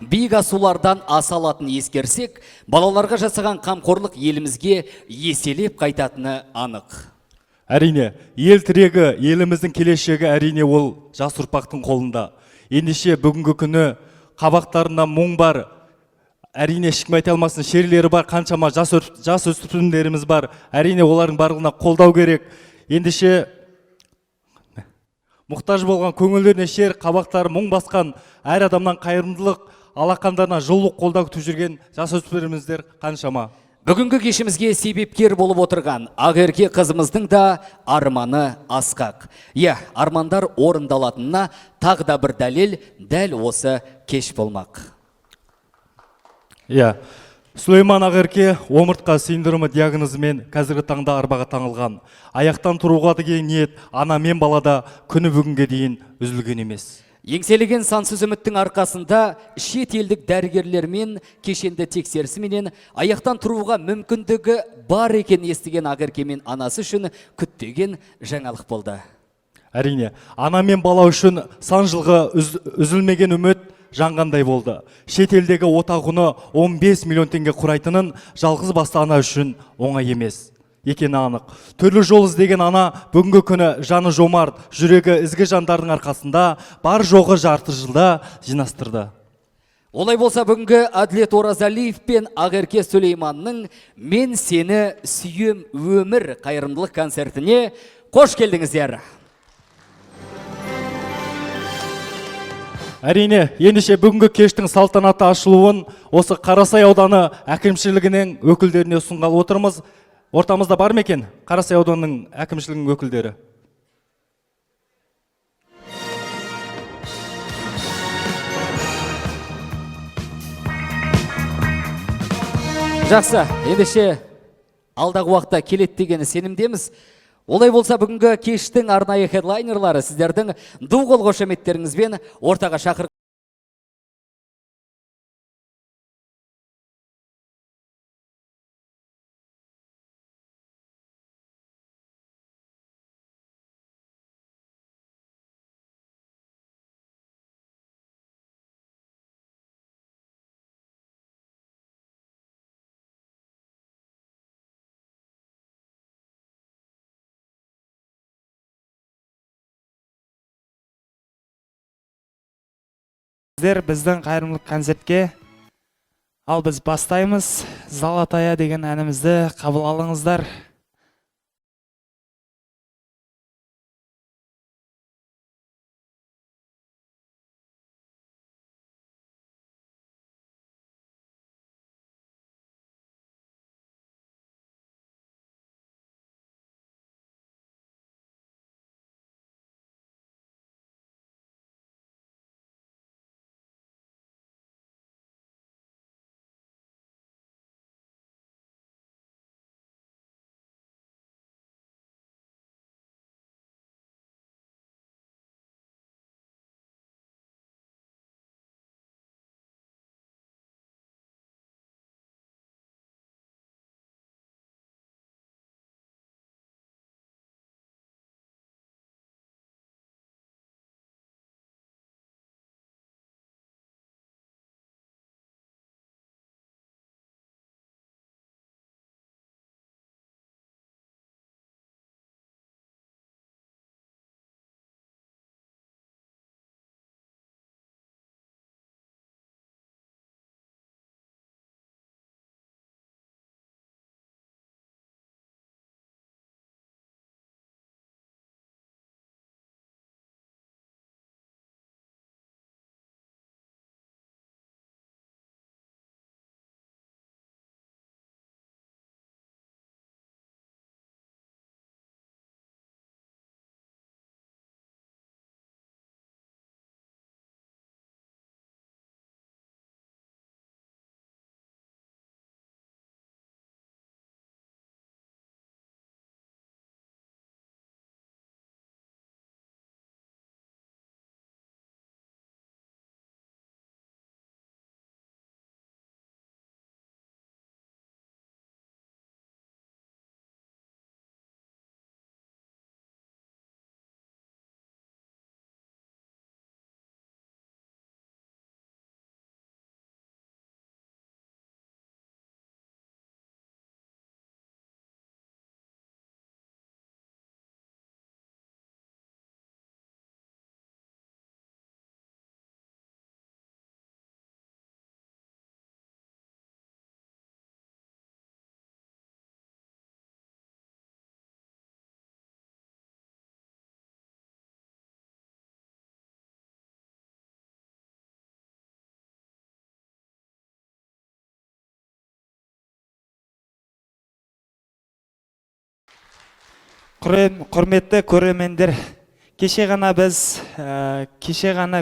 биік асулардан аса алатынын ескерсек, балаларға жасаған қамқорлық елімізге еселеп қайтатыны анық. Әрине, ел тірегі, еліміздің келешегі әрине ол жас ұрпақтың қолында. Ендеше бүгінгі күні қабақтарында мұң бар, әрине ешкім айта алмасын, шерлері бар, қаншама жас өспірімдеріміз бар. Әрине олардың барлығына қолдау керек. Ендеше мұқтаж болған көңілдеріне шер, қабақтары мұң басқан, әр адамнан қайырымдылық, алақандарына жылулық қолдау күтіп жүрген жас өспірімдер қаншама. Бүгінгі кешімізге себепкер болып отырған Ақерке қызымыздың да арманы асқақ. Армандар орындалатынына тағы да бір дәлел дәл осы кеш болмақ. Сүлейман Ақерке омыртқа синдромы диагнозымен қазіргі таңда арбаға таңылған. Аяқтан тұруға деген ниет ана мен балада күні бүгінге дейін үзілген емес. Еңселеген сансыз үміттің арқасында шет елдік дәрігерлермен кешенді тексерісіменен аяқтан тұруға мүмкіндігі бар екен естіген Ақерке мен анасы үшін күтпеген жаңалық болды. Әрине, ана мен бала үшін сан жылғы үзілмеген үміт жаңғандай болды. Шет елдегі отағыны 15 миллион теңге құрайтынын жалғыз басты ана үшін оңай емес екені анық. Түрлі жол іздеген ана бүгінгі күні жаны жомарт, жүрегі ізгі жандардың арқасында бар жоғы жарты жылда жинастырды. Олай болса бүгінгі Әділет Оразалиев пен Ақерке Сүлейманның «Мен сені сүйем өмір» қайырымдылық концертіне қош келдіңіздер. Әрине, ендеше бүгінгі кештің салтанатты ашылуын осы Қарасай ауданы әкімшілігінің өкілдеріне ұсынғалы отырмыз. Ортамызда бар ма екен Қарасай ауданының әкімшілігінің өкілдері? Жақсы, ендеше алдағы уақытта келеді деген сенімдеміз. Олай болса бүгінгі кештің арнайы хедлайнерлары сіздердің ду қол қошеметтеріңізбен ортаға шақыр Біздің қайырымдылық концертке ал біз бастаймыз. Золотая деген әнімізді қабыл алыңыздар. Құрметті көрермендер, кеше ғана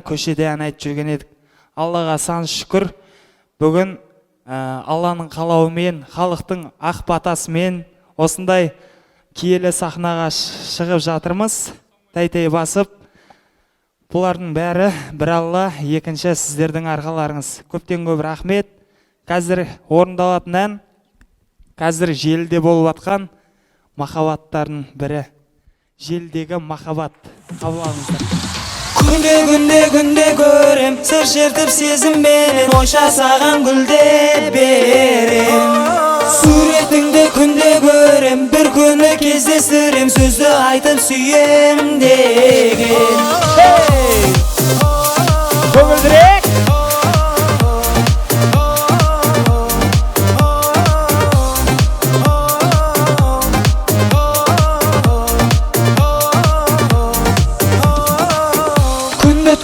көшеде ән айтып жүрген едік. Аллаға сан шүкір, бүгін Алланың қалауымен, халықтың ақ батасымен осындай киелі сахнаға шығып жатырмыз. Тәй-тәй басып, бұлардың бәрі бір Алла, екінші сіздердің арқаларыңыз. Көптен көп рахмет. Қазір орындалатын ән, қазір желіде болып атқан махаббаттардың бірі. Желдегі махаббат. Қабыл алыңыздар. Күнде көрем, сыр шертіп сезімменен, ойша саған гүлдеп берем. Суретіңді күнде көрем, бір күні кездестірем, сөзді айтып сүйем деген. Көңілдірек!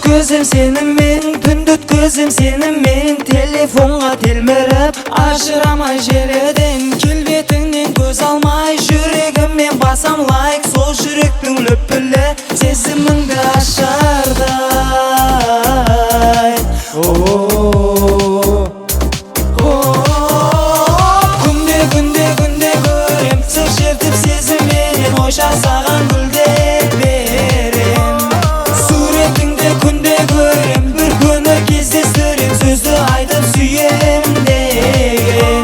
Көзім сеніммен, түнді көзім сеніммен, телефонға телміріп ажырамай желіден. Келбетіңнен көз алмай, жүрегіммен басам лайк, сол жүректің лүпілі сезіміңді ашардай. Күнде көрем, сыр шертіп сезімменен, ойша саған гүлдеп берем. Суретіңді күнде көрем, бір күні кездестірем, сөзді айтып сүйем деген.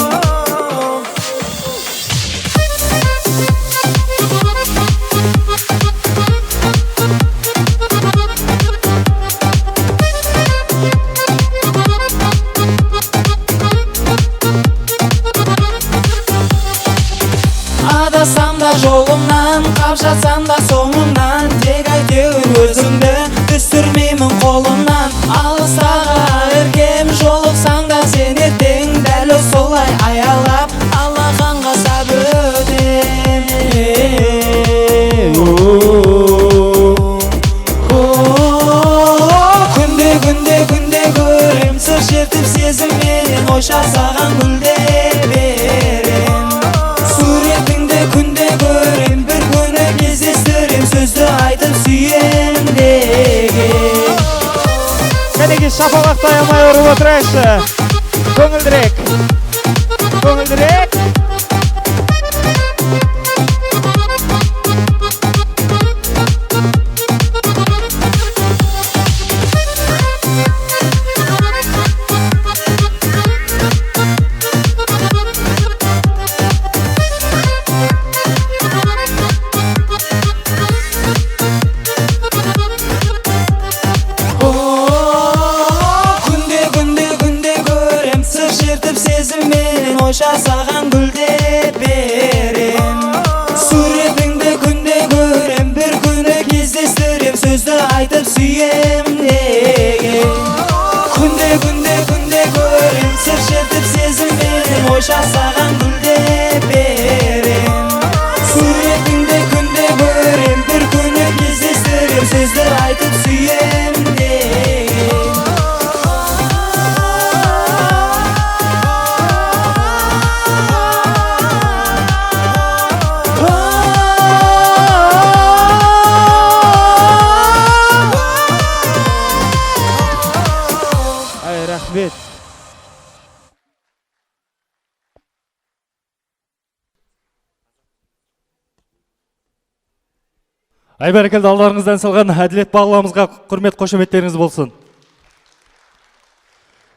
Адасам да жолымнан, қапшатсам да соңымнан, тек әйтеуір өзіңді түсірмеймін қолымнан. Алыстағы әркем жолықсаң да сен ертең, дәл солай аялап алақанға сап өтем. Күнде көрем, сыр шертіп сезімменен, ойша саған гүлдеп берем. Суретіңді күнде көрем, бір күні кездестірем, сөзді айтып сүйем деген. Кәнеге шапалақтай алмай ұрып отырайықшы. Көңілдірек! Көңілдірек! Күнде көрем, сыр шертіп сезімменен, ойша саған гүлдеп берем. Суретіңді күнде көрем, бір күні кездестірем, сөзді айтып сүйем деген. Күнде көрем, сыр шертіп сезімменен, ойша саған гүлдеп берем. Суретіңді күнде көрем, бір күні кездестірем, сөзді айтып сүйем деген. Ай, рахмет. Ай бәрекелді, алдарыңыздан салған әділет бағыламызға құрмет қошеметтеріңіз болсын.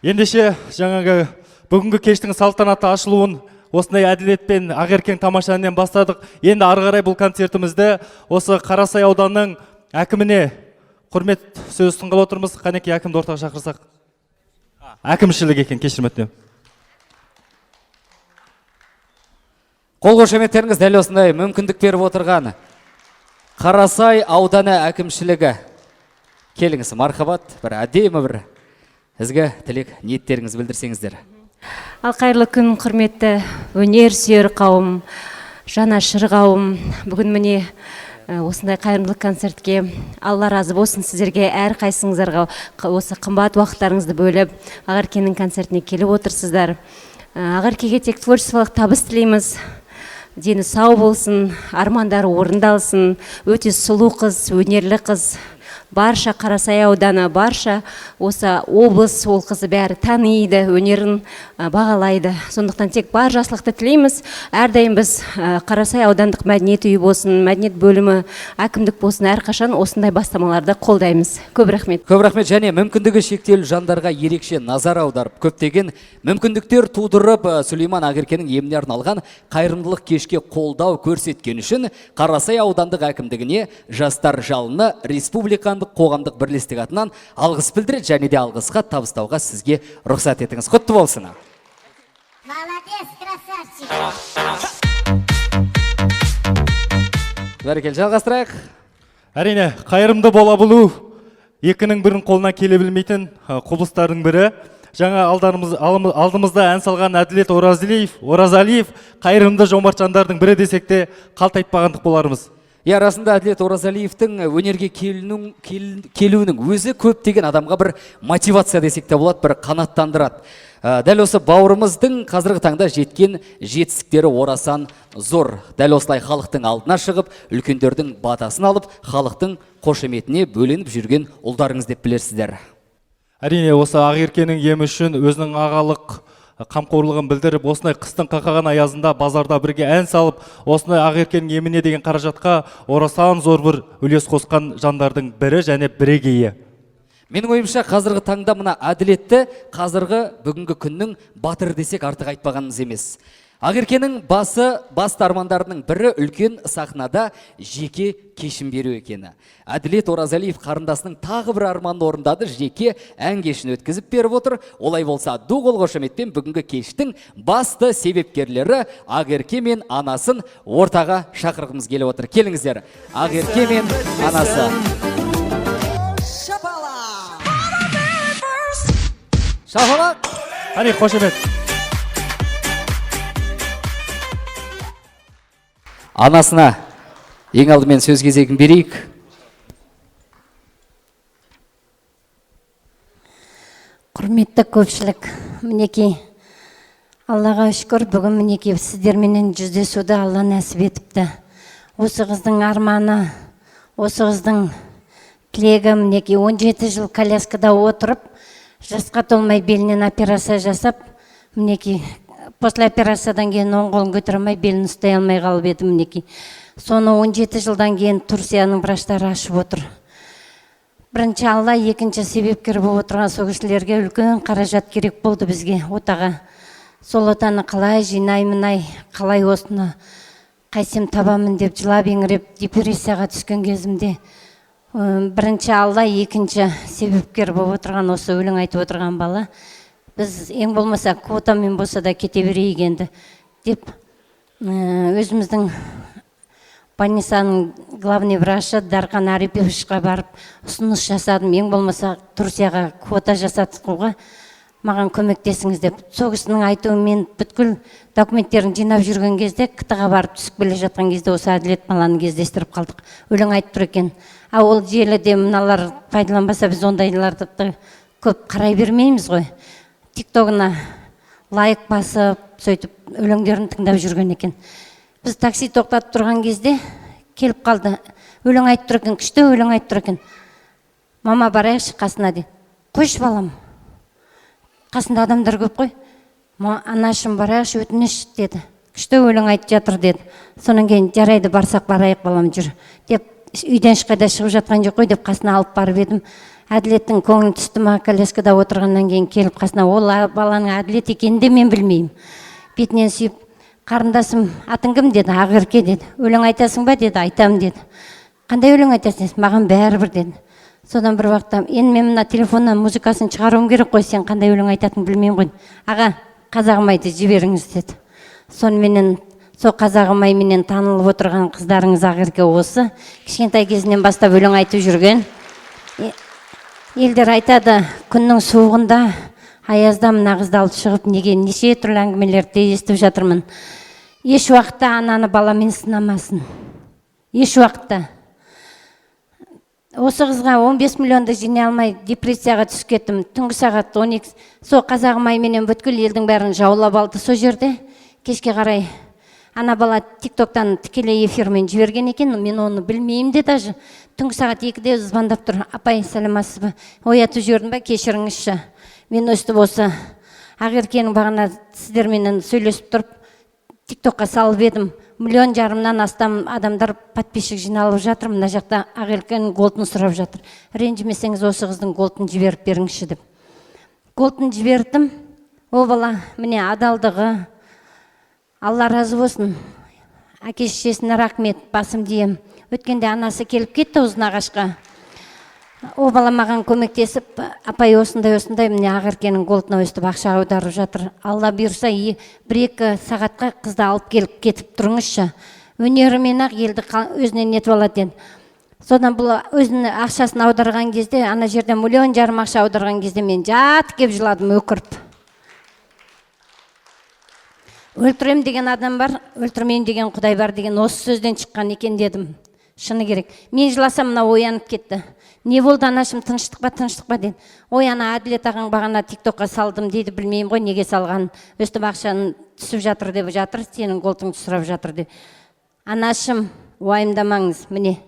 Ендеше жаңағы бүгінгі кештің салтанатты ашылуын осындай әділетпен Ақеркен тамаша әннен бастадық. Енді ары қарай бұл концертімізді осы Қарасай ауданының әкіміне құрмет сөз ұсынғалы отырмыз. Қанеке әкімді ортаға шақырсақ. Әкімшілік екен, кешірім өтінемін. Қол қошеметтеріңіз дәл осындай мүмкіндік беріп отырған Қарасай ауданы әкімшілігі. Келіңіз, мархабат, бір әдемі бір ізгі тілек ниеттеріңіз білдірсеңіздер. Ал қайырлы күн, құрметті өнер сүйер қауым, жанашыр қауым. Бүгін міне осындай қайырымдылық концертке Алла разы болсын сіздерге, әр қайсыңыздарға осы қымбат уақыттарыңызды бөліп Ақеркенің концертіне келіп отырсыздар. Ақеркеге тек творчестволық табыс тілейміз. дені сау болсын, армандары орындалсын. Өте сұлу қыз, өнерлі қыз. Барша Қарасай ауданы, барша осы облыс ол қызы бәрі таниды, өнерін бағалайды. Сондықтан тек бар жақсылықты тілейміз. Әрдайым біз Қарасай аудандық мәдениет үйі болсын, мәдениет бөлімі, әкімдік болсын, әрқашан осындай бастамаларды қолдаймыз. Көп рахмет. Көп рахмет. Және мүмкіндігі шектеулі жандарға ерекше назар аударып, көптеген мүмкіндіктер тудырып, Сүлейман Ақеркенің еміне арналған қайырымдылық кешке қолдау көрсеткен үшін Қарасай аудандық әкімдігіне жастар жалыны республикандық қоғамдық бірлестік атынан алғыс білдіреді, және де алғысқа табыстауға сізге рұқсат етіңіз. Құтты болсын. Молодец, красавчик. Бәрекелді, жалғастырайық. Әрине, қайырымды бола білу екінің бірін қолына келе білмейтін құбылыстардың бірі. Жаңа алдымызда ән салған Әділет Оразалиев қайырымды жомарт жандардың бірі десек те қалтайтпағандық болармыз. Расында Әділет Оразалиевтің өнерге келуінің өзі көптеген адамға бір мотивация десек те болады, бір қанаттандырады. Дәл осы бауырымыздың қазіргі таңда жеткен жетістіктері орасан зор. Дәл осылай халықтың алдына шығып, үлкендердің батасын алып, халықтың қошеметіне бөленіп жүрген ұлдарыңыз деп білерсіздер. Әрине, осы Ақеркенің емі үшін өзінің ағалық қамқорлығын білдіріп, осындай қыстың қақаған аязында базарда бірге ән салып, осындай Ақеркенің еміне деген қаражатқа орасан зор бір үлес қосқан жандардың бірі және бірегейі. Менің ойымша қазіргі таңда мына Әділетті бүгінгі күннің батыры десек артық айтпағанымыз емес. Ақеркенің басты армандарының бірі үлкен сахнада жеке кешін беру екені. Әділет Оразалиев қарындасының тағы бір арманын орындады, жеке ән кешін өткізіп беріп отыр. Олай болса, ду қол қошеметпен бүгінгі кештің басты себепкерлері Ақерке мен анасын ортаға шақырғымыз келіп отыр. Келіңіздер, Ақерке мен анасы. Шапалақ! Әне, қошемет. Анасына ең алдымен сөз кезегін берейік. Құрметті көпшілік, мінекей Аллаға шүкір, бүгін мінекей сіздерменен жүздесуді Алла нәсіп етіпті. Осы қыздың арманы, осы қыздың тілегі, мінекей 17 жыл коляскада отырып, жасқа толмай белінен операция жасап, мінекей после операциядан кейін оң қолын көтере алмай, белін ұстай алмай қалып еді мінекей. Соны 17 жылдан кейін Турцияның врачтары ашып отыр. Бірінші Алла, екінші себепкер болып отырған сол кісілерге үлкен қаражат керек болды бізге отаға. Сол отаны қалай жинаймын, қалай осыны қайсем табамын деп жылап еңіреп депрессияға түскен кезімде бірінші Алла, екінші себепкер болып отырған осы өлең айтып отырған бала. Біз ең болмаса квотамен болса да кете берейік енді деп өзіміздің больницаның главный врачы Дархан Ариповичқа барып ұсыныс жасадым. Ең болмаса Турцияға квота жасатуға маған көмектесіңіз деп. Сол кісінің айтуымен бүткіл документтерін жинап жүрген кезде, КТ-ға барып түсіп келе жатқан кезде осы Әділет баланы кездестіріп қалдық. Өлең айтып тұр екен. Ол желіде мыналар пайдаланбаса, біз ондайларды көп қарай бермейміз ғой. Тиктогына лайк басып, сөйтіп өлеңдерін тыңдап жүрген екен. Біз такси тоқтатып тұрған кезде келіп қалды. Өлең айтып тұр екен, күшті өлең айтып тұр екен. Мама, барайықшы қасына дейді. Қойшы балам, қасында адамдар көп қой. Анашым, барайықшы, өтініш деді. Күшті өлең айтып жатыр деді. Сонан кейін жарайды, барсақ барайық балам, жүр деп, үйден ешқайда шығып жатқан жоқ қой деп қасына алып барып едім. Әділеттің көңілі түсті ма, коляскада отырғаннан кейін келіп қасына, ол баланың Әділет екенін де мен білмеймін. Бетінен сүйіп, қарындасым, атың кім деді. Ақерке деді. Өлең айтасың ба деді. Айтам деді. Қандай өлең айтасың? Маған бәрібір деді. Содан бір уақытта, енді мен мына телефоннан музыкасын шығаруым керек қой, сен қандай өлең айтатынын білмеймін ғой. Аға, қазағым айды жіберіңіз деді. Соныменен сол қазағым айменен танылып отырған қыздарыңыз Ақерке осы. Кішкентай кезінен бастап өлең айтып жүрген. Елдер айтады, күннің суығында аязда мына қызды алып шығып, неге неше түрлі әңгімелерді естіп жатырмын. Еш уақытта ананы баламен сынамасын. Еш уақытта. Осы қызға 15 миллионды жинай алмай депрессияға түсіп кеттім. Түнгі сағат 12. Сол қазағым айменен бүткіл елдің бәрін жаулап алды сол жерде. Кешке қарай ана бала тиктоктан тікелей эфирмен жіберген екен, мен оны білмеймін де даже. Түнгі сағат 2-де звондап тұр: апай, сәлематсыз ба, оятып жібердім ба, кешіріңізші, мен өстіп осы Ақеркенің бағана сіздерменен сөйлесіп тұрып тиктокқа салып едім, 1,5 миллионнан астам адамдар подписчик жиналып жатыр, мына жақта Ақеркенің голтын сұрап жатыр, ренжімесеңіз осы қыздың голтын жіберіп беріңізші деп. Голтын жібердім. О бала міне адалдығы, Алла разы болсын, әке шешесіне рахмет, басым дейім. Өткенде анасы келіп кетті Ұзынағашқа. О бала маған көмектесіп, апай осындай міне Ақеркенің голтына өстіп ақша аударып жатыр. Алла бұйырса 1-2 сағатқа қызды алып келіп кетіп тұрыңызшы. Өнерімен ақ елді өзінен нетіп алады деді. Содан бұл өзінің ақшасын аударған кезде, ана жерден 1,5 миллион ақша аударған кезде мен жат кеп жыладым, өкіріп. Өлтірем деген адам бар, өлтірмейін деген Құдай бар деген осы сөзден шыққан екен дедім. Шыны керек. Мен жыласам, мына оянып кетті. Не болды анашым, тыныштық па деді. Ой, ана Әділет ағаң бағана тиктокқа салдым дейді, білмеймін ғой неге салған. Өстіп ақшаны түсіп жатыр деп жатыр, сенің голтыңды сұрап жатыр деп. Анашым, уайымдамаңыз, міне.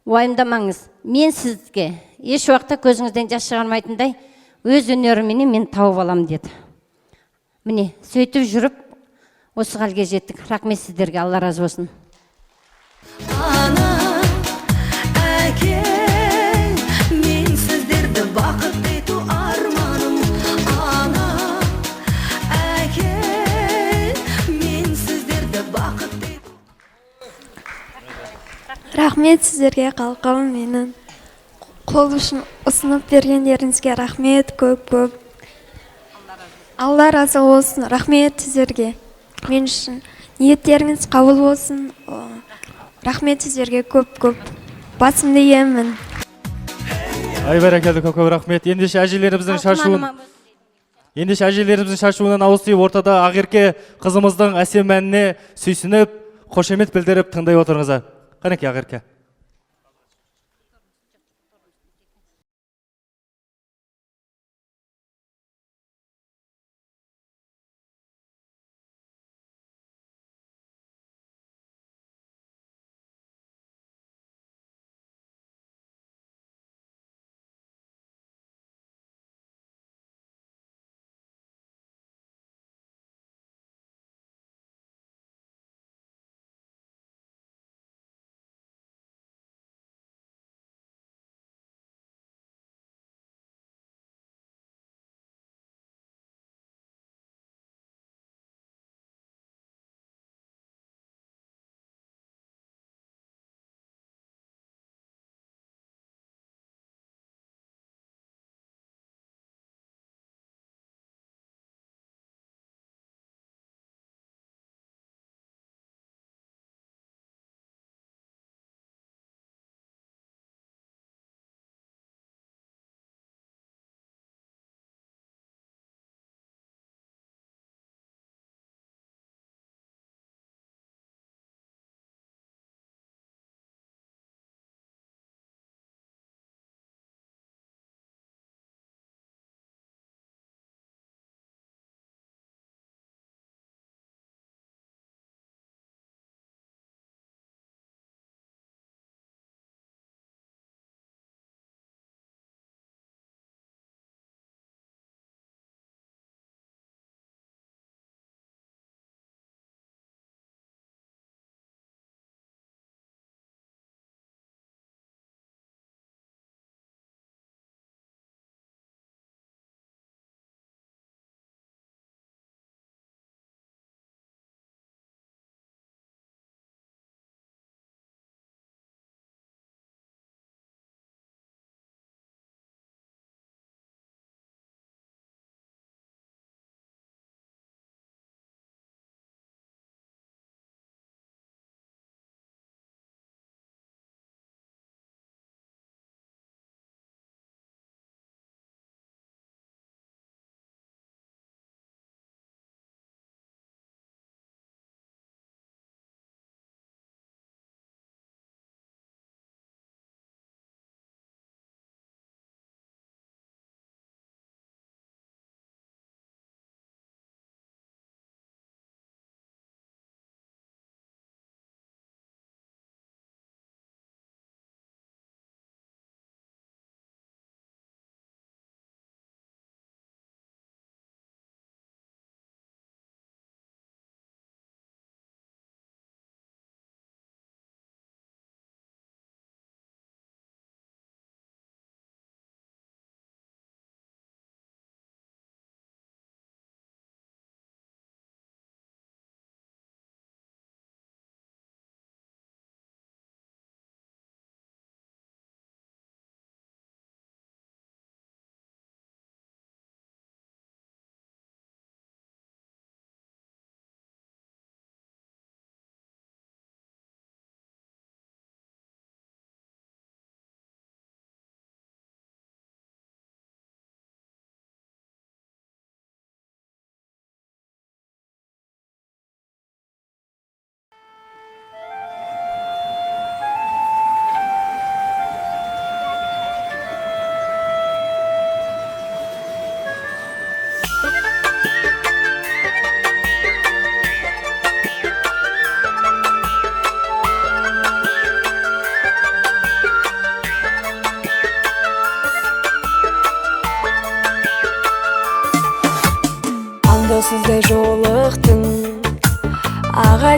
Уайымдамаңыз. Мен сізге еш уақытта көзіңізден жас шығармайтындай өз өнеріменен мен тауып алам деді. Міне, сөйтіп жүріп осы халге жеттік. Рахмет сіздерге, Алла разы болсын. Ана, әке, мен сіздерді бақытты ету арманым. Ана, әке, мен сіздерді бақытты ету. Рахмет сіздерге, қалқам, менің қол үшін ұсынып бергендеріңізге рахмет, көп. Алла разы болсын. Рахмет сіздерге. Мен үшін ниеттеріңіз қабыл болсын. Рахмет сіздерге көп. Басымды иемін. Ай бәрекелді, көп рахмет. Ендеше әжелеріміздің шашуынан ауыстырып, ортада Ақерке қызымыздың әсем әніне сүйсініп, қошемет білдіріп тыңдай отырыңыздар. Қанекей Ақерке.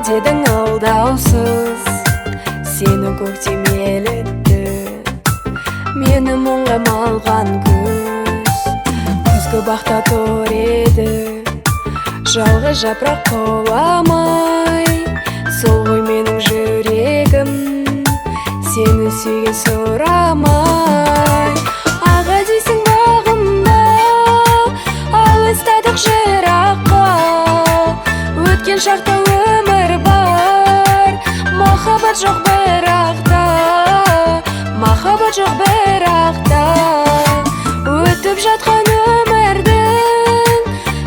дедің алдаусыз, сені көктем елітті, мені мұңға малған күз. Күзгі бақта тұр еді, жалғыз жапырақ құламай, сол ғой менің жүрегім, сені сүйген сұрамай. Аға дейсің бағымда, алыстадық жыраққа, өткен шақта өмір бар, махаббат жоқ бірақта, махаббат жоқ бірақта. Өтіп жатқан өмірдің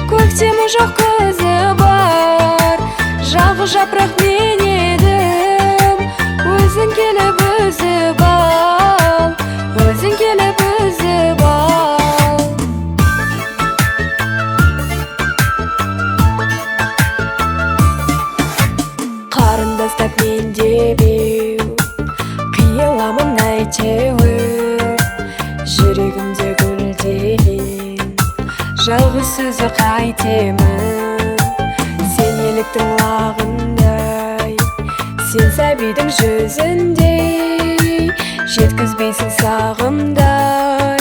көктемі жоқ күзі бар, жалғыз жапырақ мен едім, өзің келіп үзіп ал, өзің келіп үзіп ал. Қарындастап мен дебеу, қиыламын әйтеуір, жүрегімде гүлдеген жалғыз сөзі қайтемін. Сен еліктің лағындай, сен сәбидің жүзіндей, жеткізбейсің сағымдай,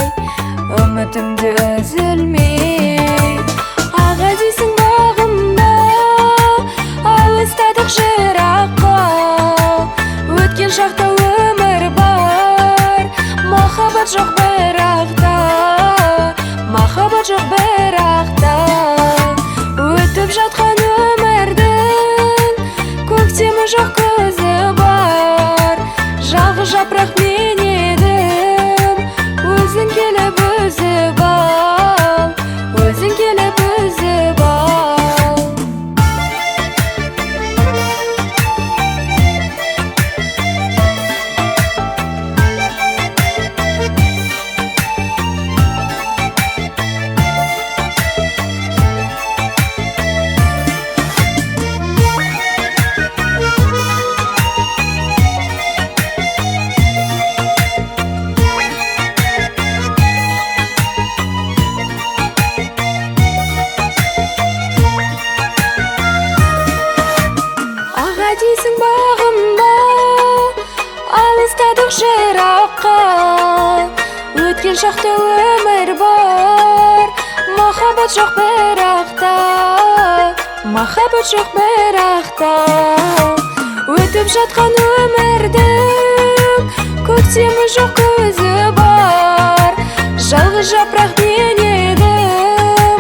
үмітімді үзілмей. Аға дейсің бағымда, алыстадық жыраққа, өткен шақта өмір бар, махаббат жоқ бірақта, махаббат жоқ бірақта. Өтіп жатқан өмірдің көктемі жоқ күзі бар, жалғыз жапырақ мен едім, өзің келіп үзіп ал, өзің келіп үзіп ал. Аға дейсің бағымда, алыстадық жыраққа, өткен шақта өмір бар, махаббат жоқ бірақта, махаббат жоқ бірақта. Өтіп жатқан өмірдің көктемі жоқ күзі бар, жалғыз жапырақ мен едім,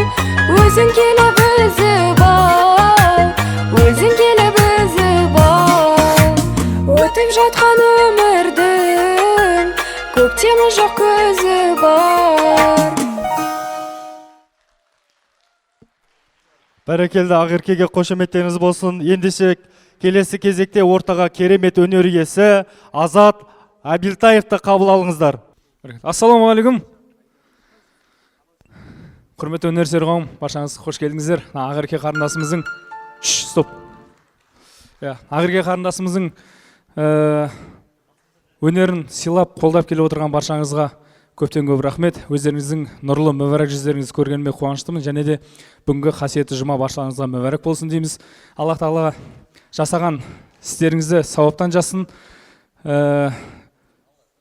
өзің келіп үзіп ал, өзің келіп үзіп ал. Өтіп жатқан өмірдің көктемі жоқ күзі бар. Бәрекелді, Ақеркеге қошеметтеріңіз болсын. Ендеше келесі кезекте ортаға керемет өнер иесі Азат Абилтаевты қабыл алыңыздар. Ассалаумағалейкум. Құрметті өнерсүйер қауым, баршаңыз қош келдіңіздер. Ақерке қарындасымыздың стоп. Ақерке қарындасымыздың өнерін сыйлап, қолдап келіп отырған баршаңызға көптен көп рахмет. Өздеріңіздің нұрлы мүбәрәк жүздеріңізді көргеніме қуаныштымын, және де бүгінгі қасиетті жұма баршаңызға мүбәрәк болсын дейміз. Аллах тағала жасаған істеріңізді сауаптан жассын.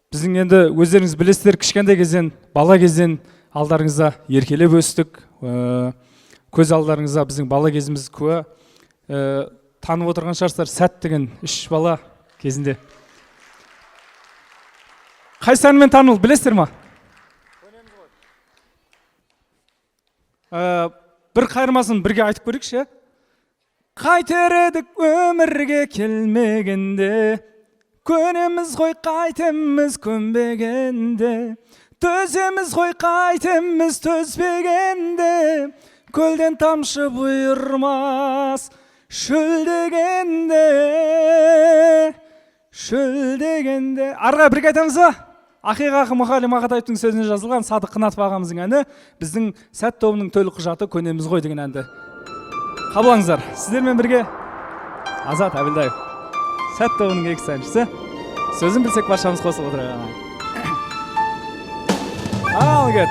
Біздің енді өздеріңіз білесіздер, кішкентай кезден, бала кезден алдарыңызда еркелеп өстік. Көз алдарыңызда біздің бала кезіміз куә. Танып отырған шығарсыздар, Сәт деген 3 бала кезінде. Қайсы әнмен таныл, білесіздер ма? Бір қайырмасын бірге айтып көрейікші. Қайтер едік өмірге келмегенде, көнеміз ғой қайтеміз көнбегенде, төземіз ғой қайтеміз төзбегенде, көлден тамшы бұйырмас шөлдегенде. Арға бірге айтамыз ба? Ақиқақы Мұхалим Ағатаевтың сөзіне жазылған Садық Қынатов ағамыздың әні біздің Сәт тобының төлі құжаты көнеміз ғой деген әнді қабылдаңыздар. Сіздермен бірге Азат Абилтаев, Сәт тобының екінші әншісі. Сөзін білсек баршамыз қосылып отырайық. Ал кет.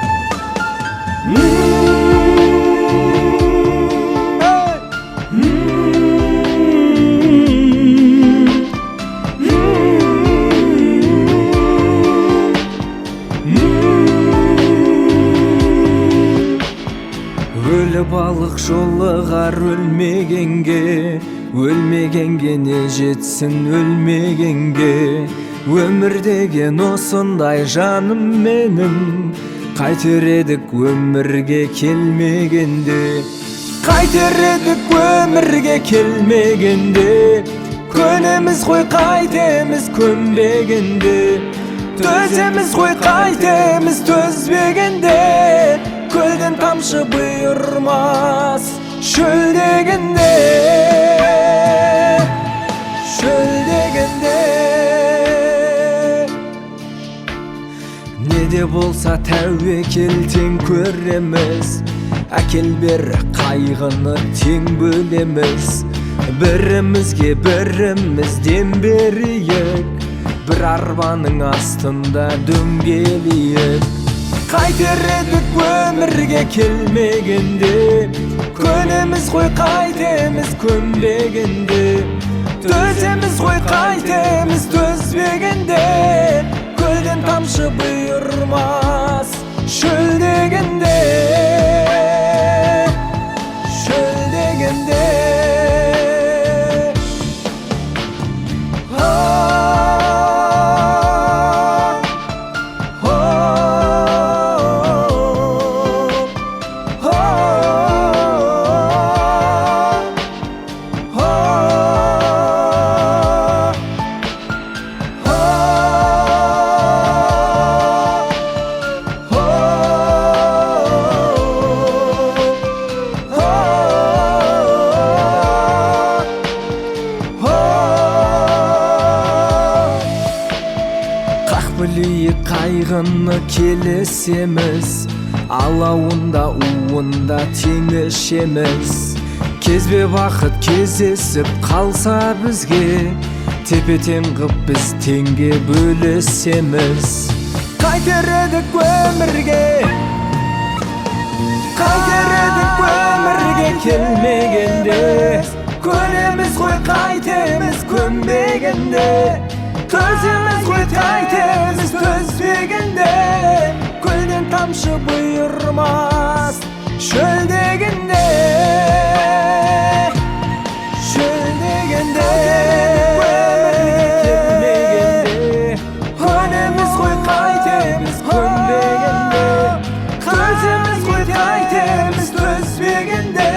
халық жолығар өлмегенге, өлмегенге не жетсін өлмегенге. Өмір деген осындай жаным менің, қайтер едік өмірге келмегенде. Қайтер едік өмірге келмегенде, көнеміз ғой қайтеміз көнбегенде. Төземіз ғой қайтеміз төзбегенде, көлден тамшы бұйырмас шөлдегенде, шөлдегенде. Не де болса тәуекел тең көреміз, әкел бер қайғыны тең бөлеміз. Бірімізге біріміз дем берейік, бір арбаның астында дөңгелейік. Қайтер едік өмірге келмегенде, көнеміз ғой қайтеміз көнбегенде. Төземіз ғой қайтеміз төзбегенде, көлден тамшы бұйырмас шөлдегенде, шөлдегенде. Қайғыны келесеміз, алауында уында теңішеміз. Кезбе бақыт кезесіп қалса бізге, тепе-тең қып біз теңге бөлесеміз. Қайтер едік өмірге, қайтер едік өмірге келмегенде, көнеміз ғой қайтеміз көнбегенде. Төземіз ғой қайтеміз төзбегенде, көлден тамшы бұйырмас шөлдегенде, шөлдегенде. Көнеміз ғой қайтеміз көнбегенде, төземіз ғой қайтеміз төзбегенде,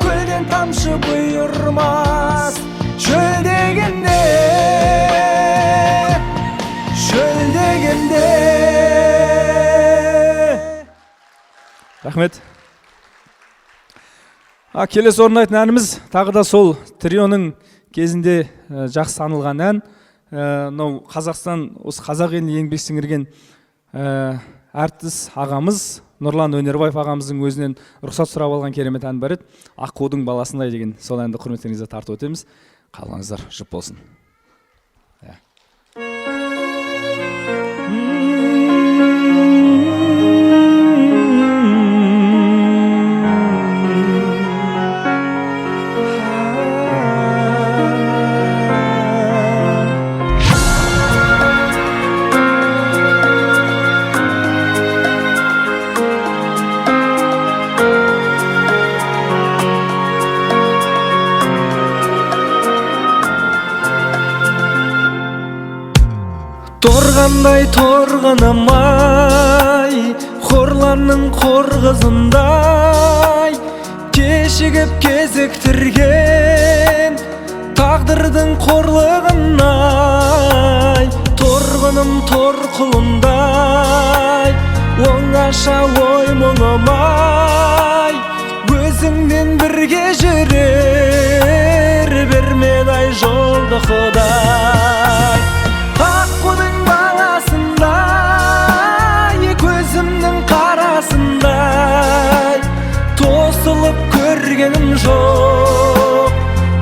көлден тамшы бұйырмас шөлдегенде, шөлдегенде. Рахмет. Келесі орындайтын әніміз тағы да сол трионың кезінде жақсы танылған ән. Қазақстан, осы қазақ еліне еңбек сіңірген әртіс ағамыз Нұрлан Өнербаев ағамыздың өзінен рұқсат сұрап алған керемет ән бар еді. Аққудың баласындай деген сол әнді құрметтеріңізге тартып өтеміз. Қалғаныңыздар жұп болсын. Торғандай торғынымай, хорланның қорғызындай, кешігіп кезіктірген тағдырдың қорлығынай. Торғыным тор құлындай, оңаша ой мұңымай, өзіңмен бірге жүрер бермедай жолды Құдай. Аққудың баласындай, көзімнің қарасындай, тосылып көргенім жоқ,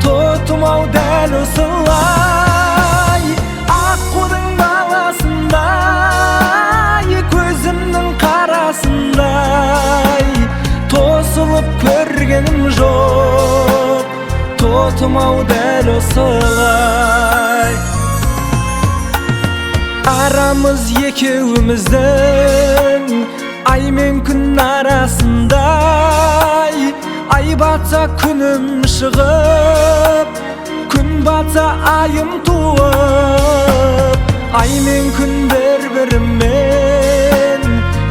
тотым-ау дәл осылай. Аққудың баласындай, көзімнің қарасындай, тосылып көргенім жоқ, тотым-ау дәл осылай. Арамыз екеуіміздің ай мен күн арасындай, Ай батса күнім шығып, күн батса айым туып, ай мен күн бір-бірімен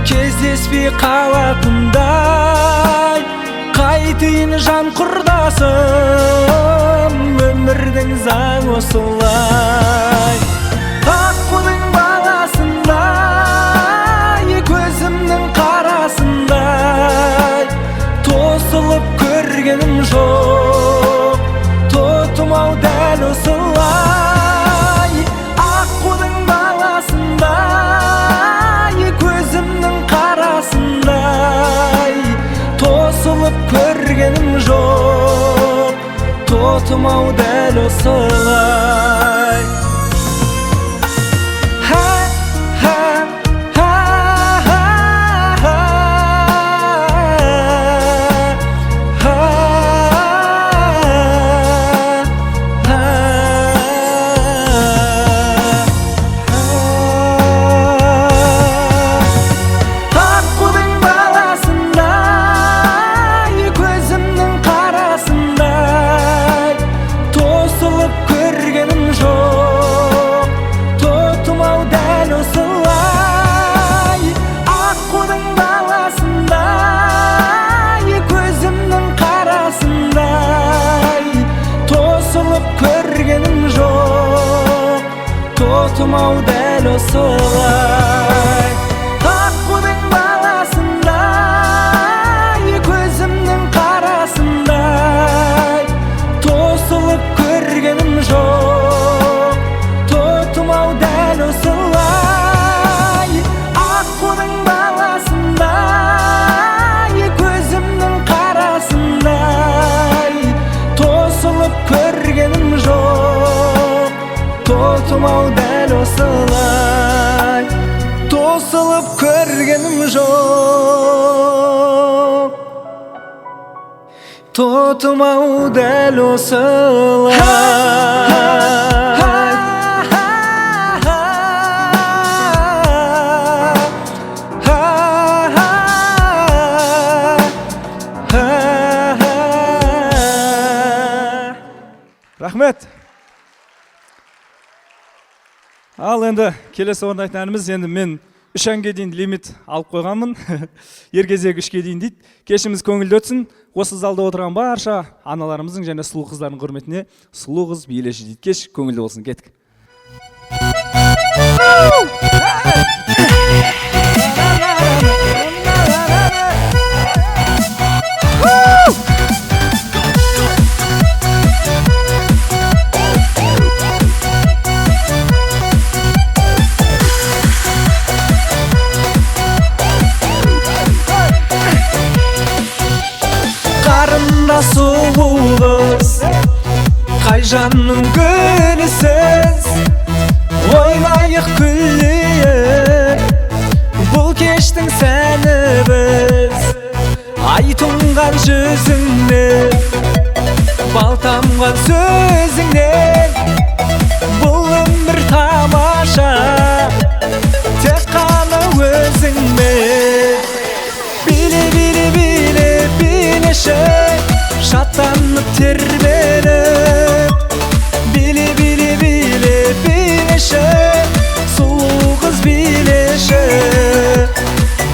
кездеспей қалатындай, қайтейін жан құрдасым, өмірдің заң осылай. Аққудың баласындай, көзімнің қарасындай, тосылып көргенім жоқ, тотым-ау дәл осылай. Аққудың баласындай, көзімнің қарасындай, тосылып көргенім жоқ, тотым-ау дәл осылай. Тотым-ау дәл осылай. Аққудың баласындай, көзімнің қарасындай, тосылып көргенім жоқ, тотым-ау дәл осылай. Аққудың баласындай, көзімнің қарасындай, тосылып көргенім жоқ, тотым-ау дәл осылай. Тосылып көргенім жоқ, тотым-ау дәл осылай. Рахмет. Ал енді келесі орындайтын әніміз, енді мен 3 әнге дейін лимит алып қойғанмын. Ергезек 3-ке дейін дейді. Кешіміз көңілді өтсін. Осы залда отырған барша аналарымыздың және сұлу қыздардың құрметіне сұлу қыз билеші дейді. Кеш көңілді болсын, кеттік. Сұлу қыз, қай жанның гүлісіз, ойнайық күлейік, бұл кештің сәні біз. Ай тұнған жүзіңнен, бал тамған сөзіңнен, бұл өмір тамаша, тек қана өзіңмен. Биле, биле, биле, билеші, шаттанып тербеліп, биле, биле, биле, билеші, сұлу қыз билеші.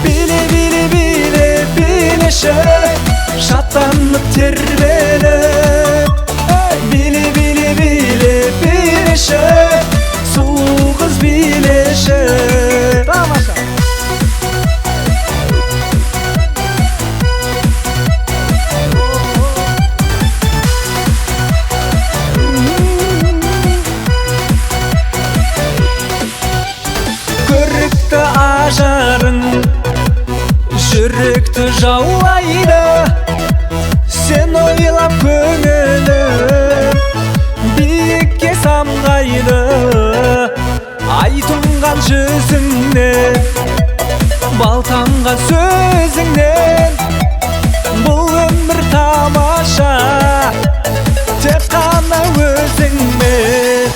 Биле, биле, биле, билеші, шаттанып тербеліп, биле, биле, биле, билеші, сұлу қыз билеші. Тамаша. Ажарың жүректі жаулайды, сен ойлап көңілім биікке самғайды. Ай тұнған жүзіңнен, бал тамған сөзіңнен, бұл өмір тамаша, тек қана өзіңмен.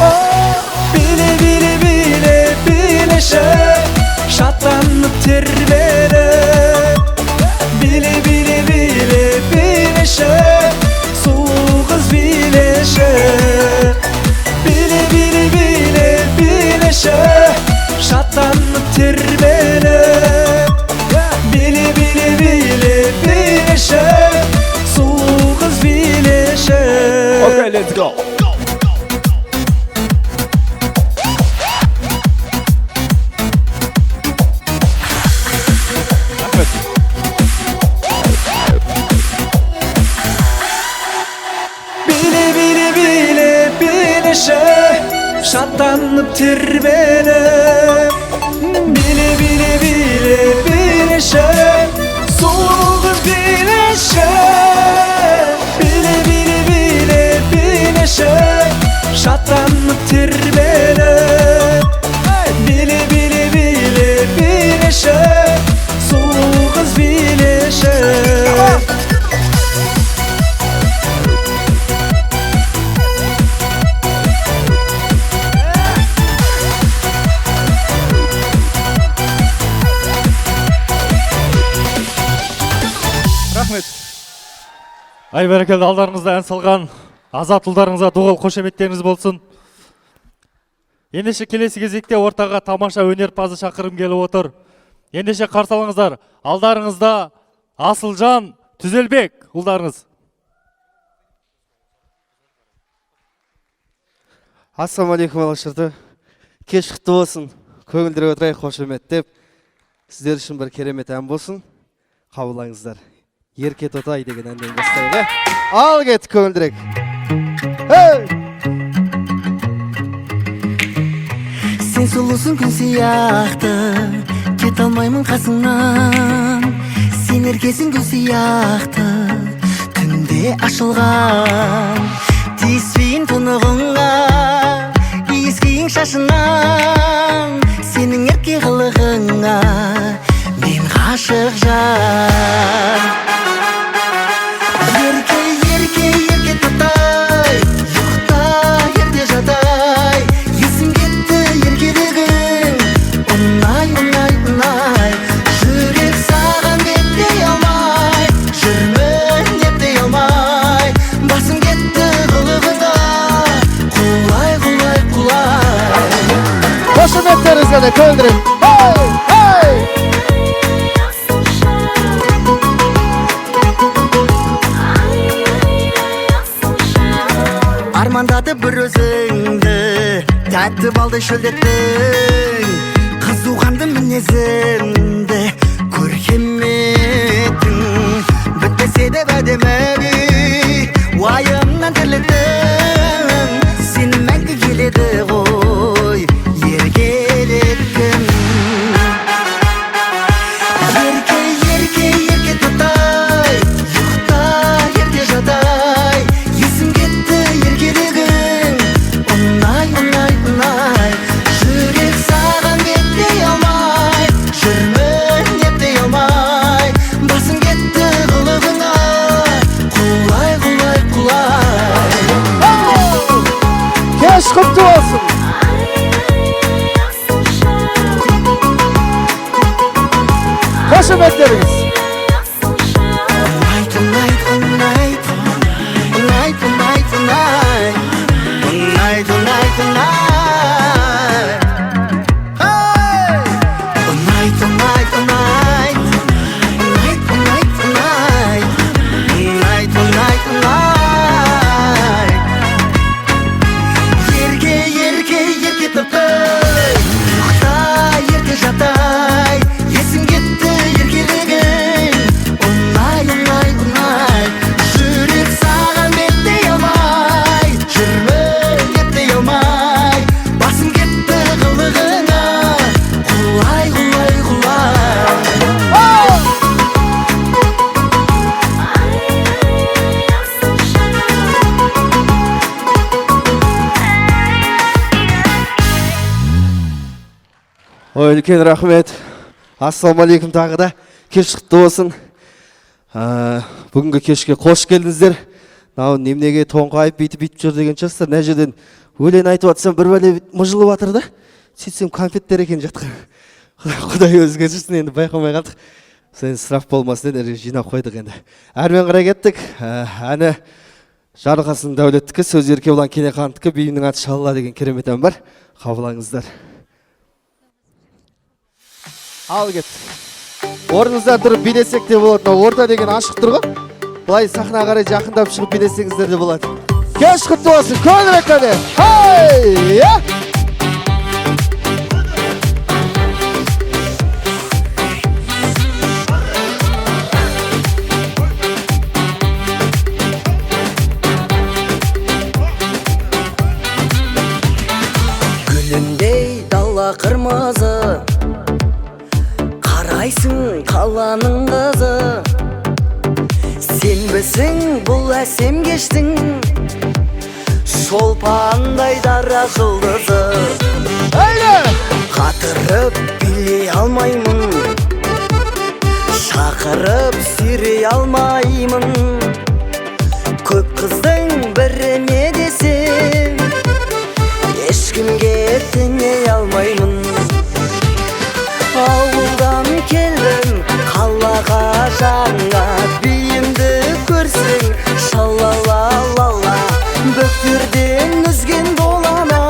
Биле, биле, биле, билеші, шаттанып тербеліп, биле, биле, биле, билеші, шаттанып тербеліп били били били билеші сұлу қыз билеші. Okay, let's go. Bili bili bili bilişe şatlanıp terbenip Bili bili bili bilişe soğuk bilişe Bili bili bili bilişe şatlanıp terbenip Bili bili bili bilişe soğuk bilişe. Рахмет. Ай бәрекелді, алдарыңызда ән салған азат ұлдарыңызға доғал қошеметтеріңіз болсын. Ендеше келесі кезекте ортаға тамаша өнерпазы шақырым келіп отыр. Ендеше қарсы алыңыздар. Алдарыңызда Асылжан Түзелбек ұлдарыңыз. Ассалаумағалейкум алашырды. Кеш құтты болсын. Көңілдері отырайық қошеметтеп. Сіздер үшін бір керемет ән болсын. Қабылдаңыздар. Еркет отай деген әннен бастайық. Ал кет көңілдірек. Сен сұлусың күн сияқты, кет алмаймын қасыңнан. Сен еркесің гүл сияқты, түнде ашылған. Тиіспейін тұнығыңа, иіскейін шашынан. Сенің ерке қылығыңа, мен ғашық жан. Ерке, ерке, ерке татай, ұйықта ерте жатай. Есім кетті еркелігің, ұнай, ұнай, ұнай. Жүрек саған беттей алмай, жүрмін еттей алмай. Басым кетті қылығыңа, құлай, құлай, құлай. Қошеметтеріңізге де көңілдірек. Армандатып бір өзіңді, тәтті балды шөлдеттің. Қызуғанды мінезіңді, көркеметтің. Бітпесе де бәдемәгі, уайымнан тірліктің. Сен мәңгі келеді ғой, еркелеттің. Ерке, ерке, ерке татай, ұйықта ерте жатай. Есім кетті еркелігің, ұнай, ұнай, ұнай. Жүрек саған беттей алмай, жүрмін еттей алмай. Басым кетті қылығыңа, құлай, құлай, құлай. Кеш құтты болсын. Қошеметтеріңіз. Tonight, tonight, tonight, tonight, tonight, tonight, tonight, tonight, tonight. Hey! Tonight, tonight, tonight, tonight, tonight, tonight, tonight, tonight, tonight. Ерке, ерке, ерке татай, ұйықта ерте жатай. Есім кетті еркелігің, ұнай, ұнай, ұнай. Жүрек саған беттей алмай, жүрмін еттей алмай. Басым кетті қылығыңа, құлай, құлай, құлай. Ой, үлкен рахмет. Ассалаумағалейкум тағы да. Кеш құтты болсын. Бүгінгі кешке қош келдіңіздер. Нау немнеге тоңқайып бүйтіп жүр деген шығарсыздар. Мына жерден өлең айтып жатсам бір бәле мұжылып жатыр да. Сөйтсем конфеттер екен жатқан. Құдай өзі кешірсін, енді байқамай қалдық. Sen сұрап болмасын деп жинап қойдық енді. Әрмен қарай кеттік. Әні жарылқасын Дәулеттікі, сөз Еркебұлан Кенеқановтікі, биімнің аты Шалла деген керемет ән бар. Қабылдаңыздар. Ал кет. Орныңыздан тұрып билесек те болады. Мына орта деген ашық тұр ғой. Былай сахнаға қарай жақындап шығып билесеңіздер де болады. Кеш құтты болсын. Көңілірек қане. Хей! Гүліндей дала қырмызы, қарайсың қаланың қызы. Сенбісің бұл әсем кештің, шолпандай дара жұлдызы. Қатырып билей алмаймын, шақырып сүйрей алмаймын. Көп қыздың біріне десем, ешкімге теңей алмаймын. Ауылдан келдім қалаға жаңа, биімді көрсең шалала-лала. Бөктерден үзген болама,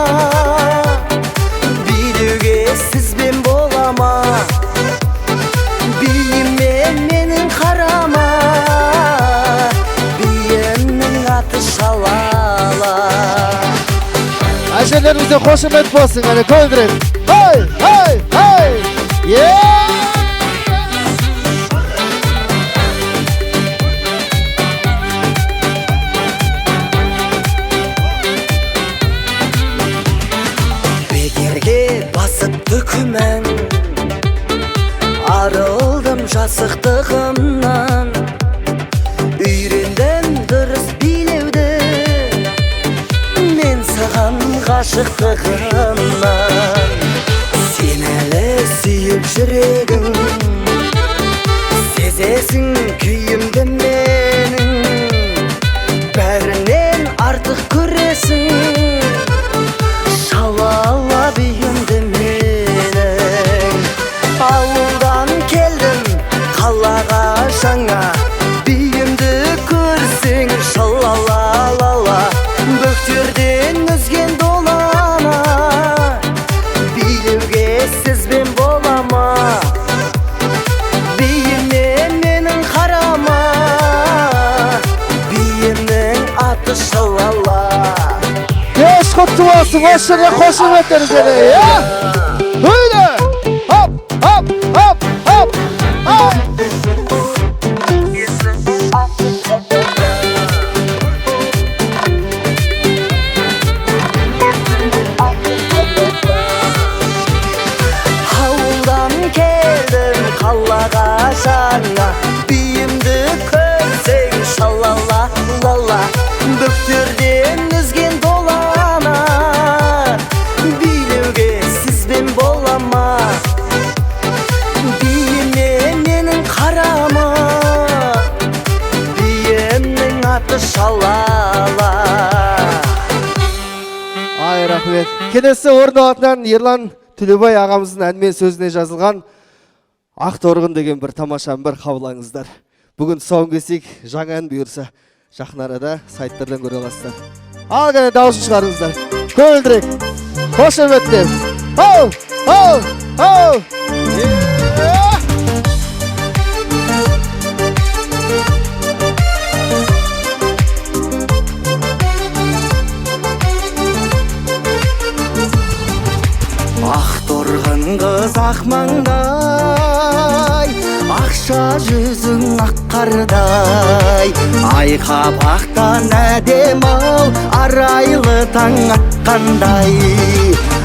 билеуге сізбен болама. Биіммен менің қарама, биімнің аты шалала. Әжелерімізде қошемет болсын, әне көңілірек. Хей, хей, хей! Бекерге басыпты күмән, арылдым жасықтығымнан. Үйрендім дұрыс билеуді, мен саған ғашықтығымнан. Сен әлі сүйіп жүрегің, сезесің күйімді менің. Бәрінен артық көресің, шалала биімді менің. Ауылдан келдім қалаға жаңа, биімді көрсең шалала-лала. Бөктерден үзген долана, билеуге сізбен болама. Биіммен менің қарама, биімнің аты шалала. Кеш құтты болсын, осы жерде қошеметтеріңізді. Өйді! Хоп, хоп, хоп, хоп, хоп! Ауылдан келдім қалаға жаңа, биімді көрсең шалала-лала. Бөктерден үзген долана, билеуге сізбен болама. Биіммен менің қарама, биімнің аты шалала. Ай, рахмет. Келесі орын алатынан Ерлан Төлебай ағамыздың әнмен сөзіне жазылған Ақ торғын деген бір тамаша бір қабылаңыздар. Бүгін тұсауын кесейік, жаңа ән бұйырса, жақын арада сайттардан көре аласыздар. Ал кәне дауысын шығарыңыздар. Көңілдірек, қошеметтеп. Оу, оу, оу! Ақ торғын қыз ақ маңдай, ақша жүзің ақ қардай. Ай қабақтан әдем-ау, арайлы таң атқандай.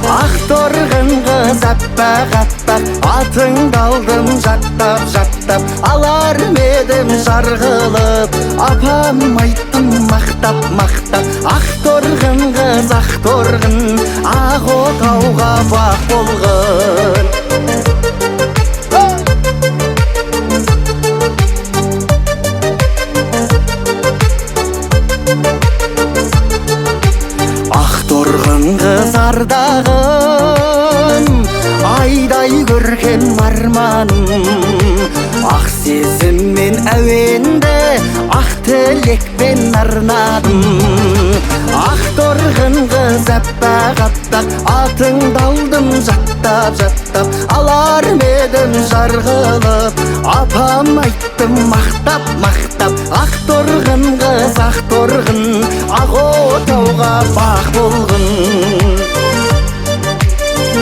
Ақ торғын қыз аппақ-аппақ, атыңды алдым жаттап-жаттап. Алар медім жарғылып, апам айттым мақтап-мақтап. Ақ торғын қыз, ақ торғын, ақ отауға бақ болғын. Ақ торғын қыз ардағым, айдай көркем арманым. ақ сезіммен әуенді ақ тілекпен арнадым. Ақ торғын қыз аппақ аппақ атыңды алдым жаттап алар медім жар қылып апам айттым мақтап ақ торғын қыз ақ торғын ақ отауға бақ болғын.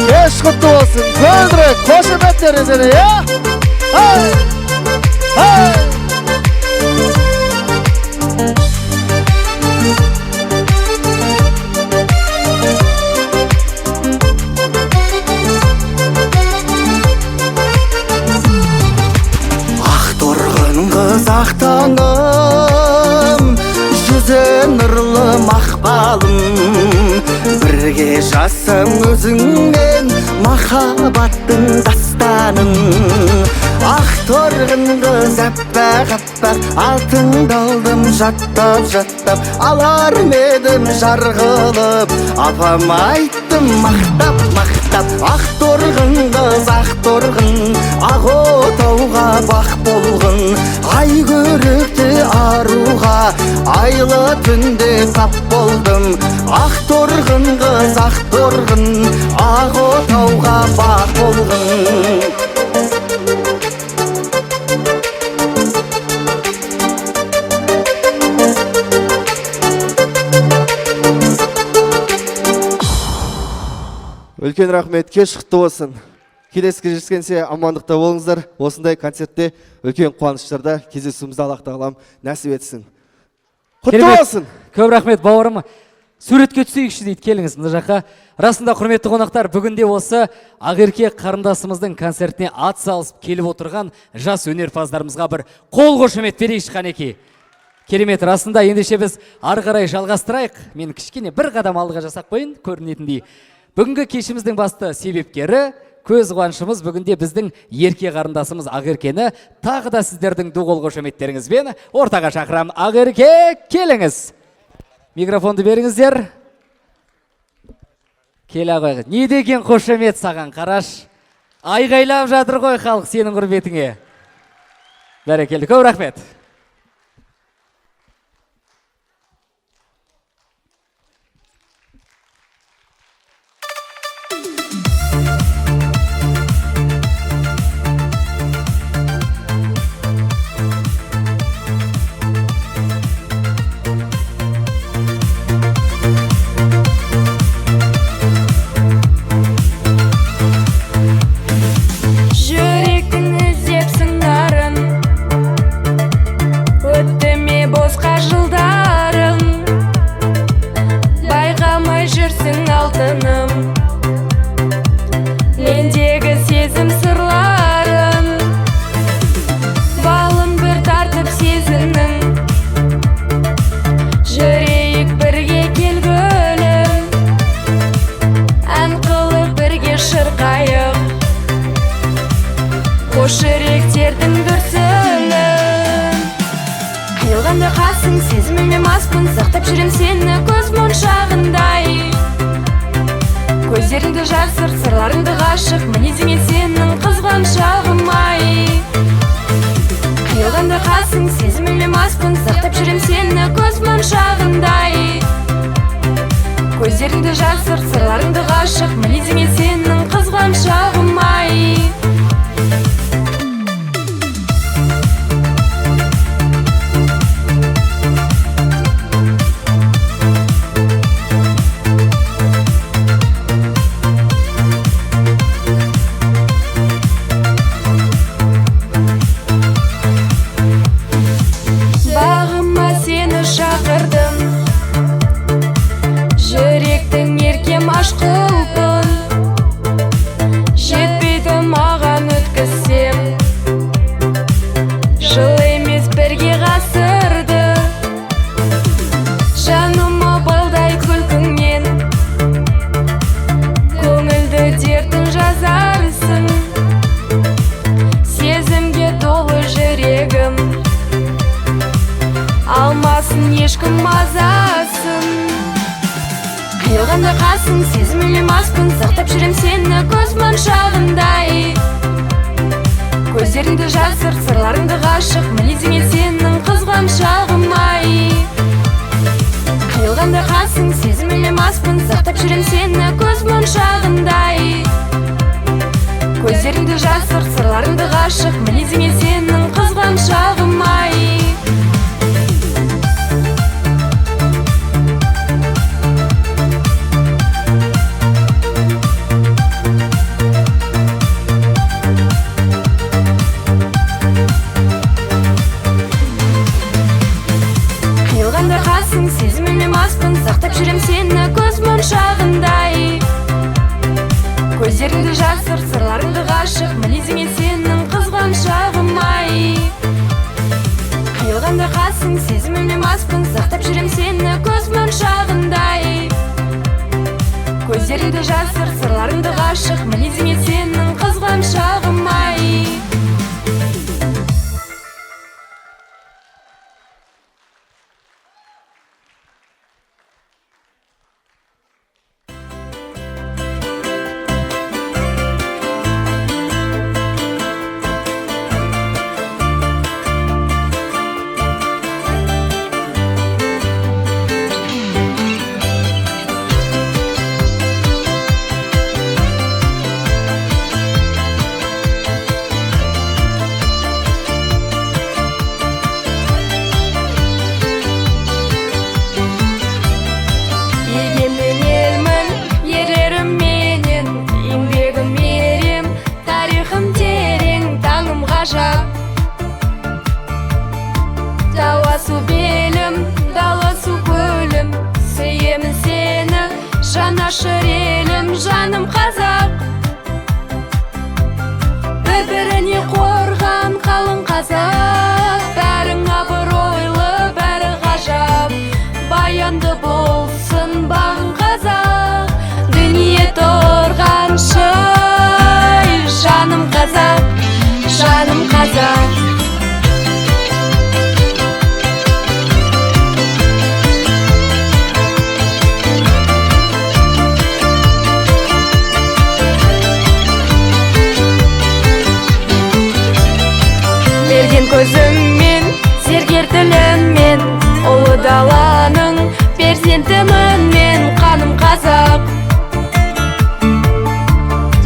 Кеш құтты болсын, көбірек қошеметтеріңізді, Ақ торғын қыз ақ таңым, жүзі нұрлы мақпалым, бірге жасым өзіңмен махаббаттың дастанын. Ақ торғын қыз аппақ алтынды алдым жаттап алар медім жар қылып апам айттым мақтап ақ торғын қыз ақ торғын ақ отауға бақ болғын. Ай көрікті аруға айлы түнде тап болдым. Ақ торғын қыз ақ торғын ақ отауға бақ болғын. Үлкен рахмет, кеш құтты болсын. Келесі кездескенше амандықта болыңыздар. Осындай концертте үлкен қуаныштарда кездесуімізді Аллах тағалам нәсіп етсін. Құтты болсын. Көп рахмет бауырым. Суретке түсейікші дейді, келіңіз мына жаққа. Расында құрметті қонақтар, бүгінде осы Ақерке қарындасымыздың концертіне ат салысып келіп отырған жас өнерпаздарымызға бір қол қошемет берейікші қанеки. Керемет, расында ендеше біз ары қарай жалғастырайық. Мен кішкене бір қадам алдыға жасап қойын көрінетіндей. Бүгінгі кешіміздің басты себепкері, көз қуанышымыз бүгінде біздің ерке қарындасымыз Ақеркені тағы да сіздердің ду қол қошеметтеріңізбен ортаға шақырам. Ақерке, келіңіз. Микрофонды беріңіздер. Келе қойғы. Не деген қошемет саған, қараш. Айғайлап жатыр ғой халық сенің құрметіңе. Бәрекелді, көп рахмет. Жүректердің дүрсілін қиылғанда қасың сезіміме маспын, сақтап жүрем сені көз моншағындай. Көздеріңді жасыр, сырларыңды ғашық, мінезіңе сенің қызған шағым-ай. Қиылғанда қасың сезіміме маспын, сақтап жүрем сені көз моншағындай. Көздеріңді жасыр, сырларыңды ғашық, мінезіңе сенің қызған шағым-ай. Ешкім мазасын қиылғанда қасың сезіміме маспын, сақтап жүрем сені көз моншағындай. Көздеріңді жасыр, сырларыңды ғашық мінезіңе сенің қызған шағым ай. Қиылғанда қасың сезіміме маспын, сақтап жүрем сені көз моншағындай. Көздеріңді жасық, сырларыңды ғашық мінезіңе сенің қызған шағым ай. Қиылғанда қасың сезіміме маспын, сақтап жүрем сені көз моншағындай. Көздеріңді жасыр, сырларыңды ғашық мінезіңе сенің қызған шағым ай. Қиылғанда қасың сезіміме маспын, сақтап жүрем сені көз моншағындай. Көздеріңді жасыр, сырларыңды ғашық мінезіңе сенің қызған шағым ай. Егемен елмін, ерерім менен, еңбегім ерем, тарихым терең, таңым ғажап. Дауа су белім, дала су көлім, сүйемін сені, жанашыр елім, жаным қазақ. Бір-біріне қорған қалың қазақ, бәрің абыройлы, бәрі ғажап. Баянды болсын бағың қазақ, дүние тұрғанша, жаным қазақ, жаным қазақ. Мерген көзіммен, зергер тіліммен, ұлы даланың перзентімін мен, қаным қазақ.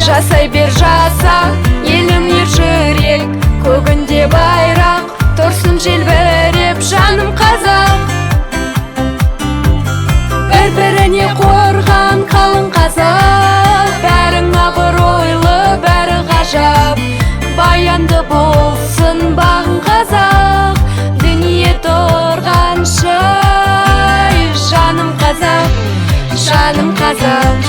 Жасай бер жаса, елім ер жүрек, көгінде байрақ, тұрсын желбіреп, жаным қазақ. Бір-біріне қорған қалың қазақ, бәрің абыройлы, бәрі ғажап. Баянды болсын бағың қазақ, дүние тұрғанша, жаным қазақ, жаным қазақ.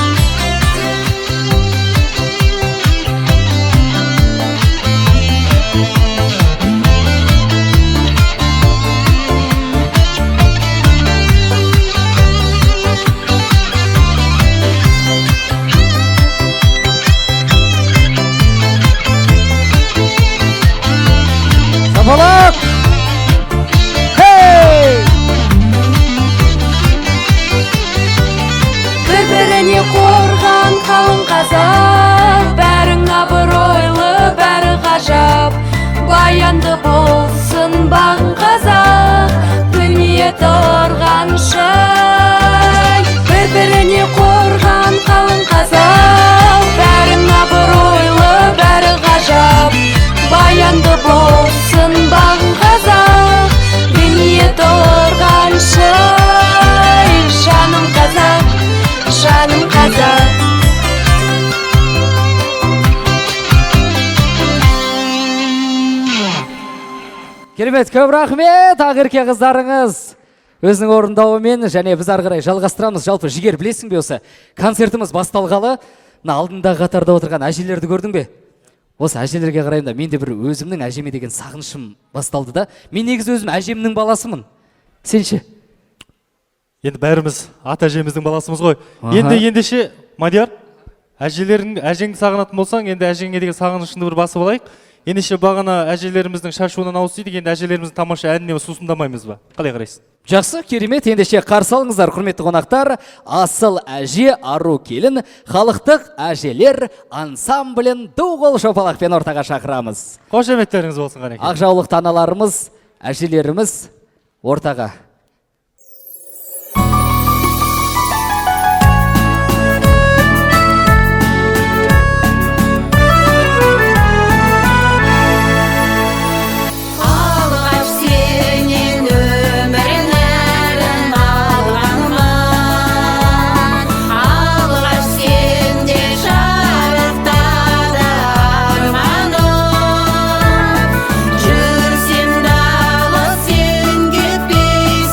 Сапалақ! Хей! Бір-біріне қорған қалың қазақ, бәрің абыройлы, бәрі ғажап. Баянды болсын бағың қазақ, дүние тұрғанша. Бір-біріне қорған қалың қазақ, бәрің абыройлы, бәрі ғажап. Баянды болсын бағың қазақ, дүние тұрғанша, жаным қазақ, жаным қазақ. Керемет, көп рахмет, Ақерке қыздарыңыз. Өзінің орындауымен және біз ары қарай жалғастырамыз. Жалпы жігер, білесің бе осы концертіміз басталғалы, алдында қатарда отырған әжелерді көрдің бе? Осы әжелерге қараймын да, менде бір өзімнің әжеме деген сағынышым басталды да. Мен негізі өзім әжемнің баласымын. Сен ше? Енді бәріміз ата әжеміздің баласымыз ғой. Ендеше, Мадияр, әжеңді сағынатын болсаң, енді әжеңе деген сағынышыңды бір басып алайық. Ендеше бағана әжелеріміздің шашуынан ауыз тидік, енді әжелеріміздің тамаша әніне сусындамаймыз ба? Қалай қарайсың? Жақсы, керемет. Ендеше қарсы алыңыздар, құрметті қонақтар. Асыл әже, ару келін, халықтық әжелер ансамблін ду қол шапалақпен ортаға шақырамыз. Қошеметтеріңіз болсын Ғанеке. Ақжаулық таналарымыз, әжелеріміз ортаға. Алғаш сенен өмірін әрін алғаныма, алғаш сенде шарықтады арманым. Жүрсем далы сен кетпейсің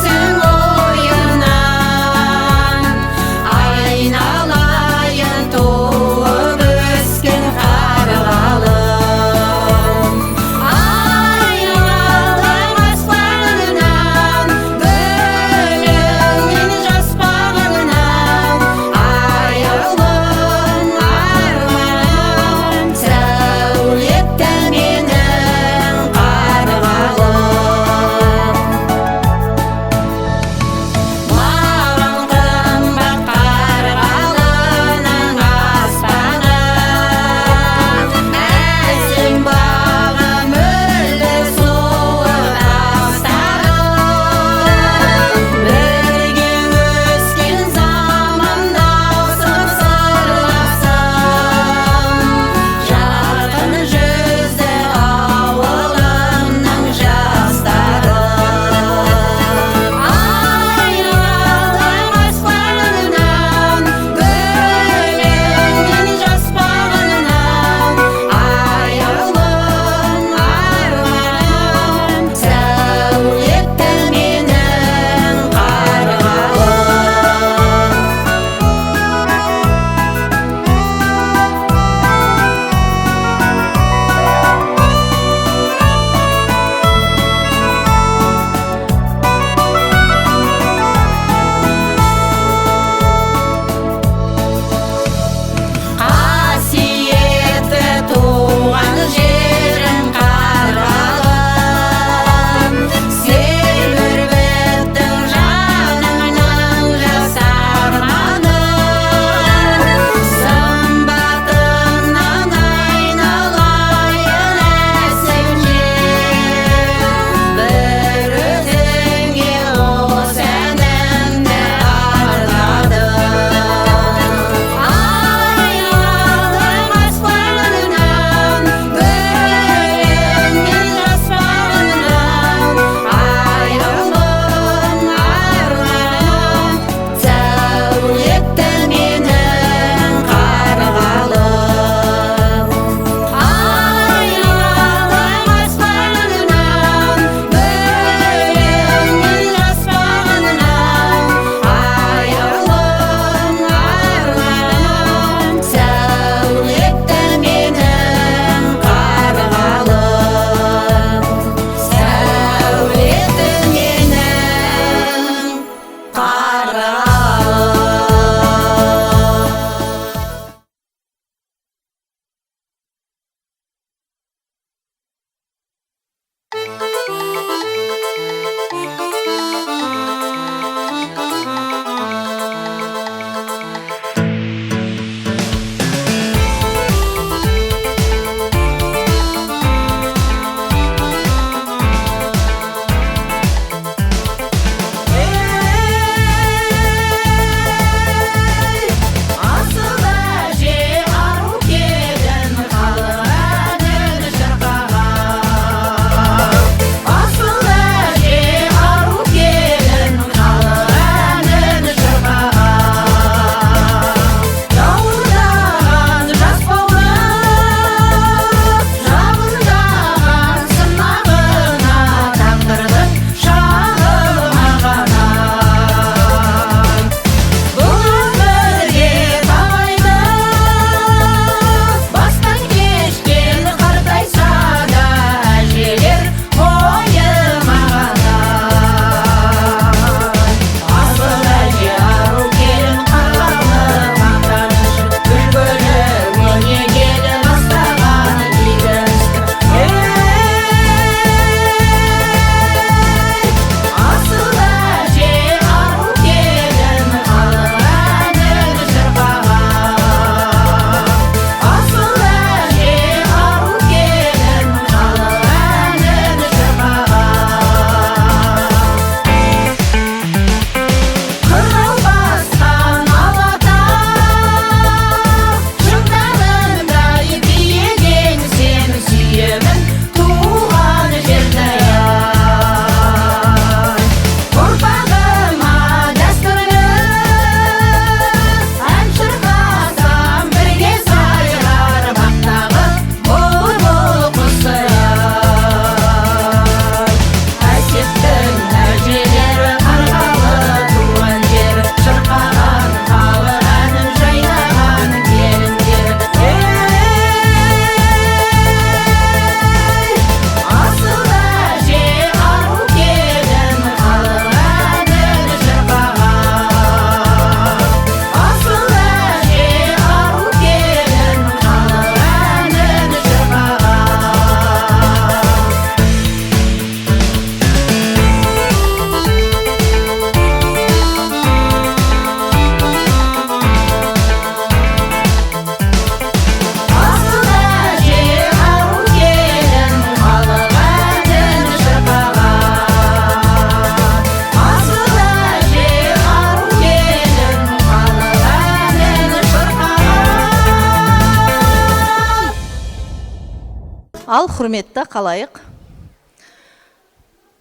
Ал құрметті қалайық.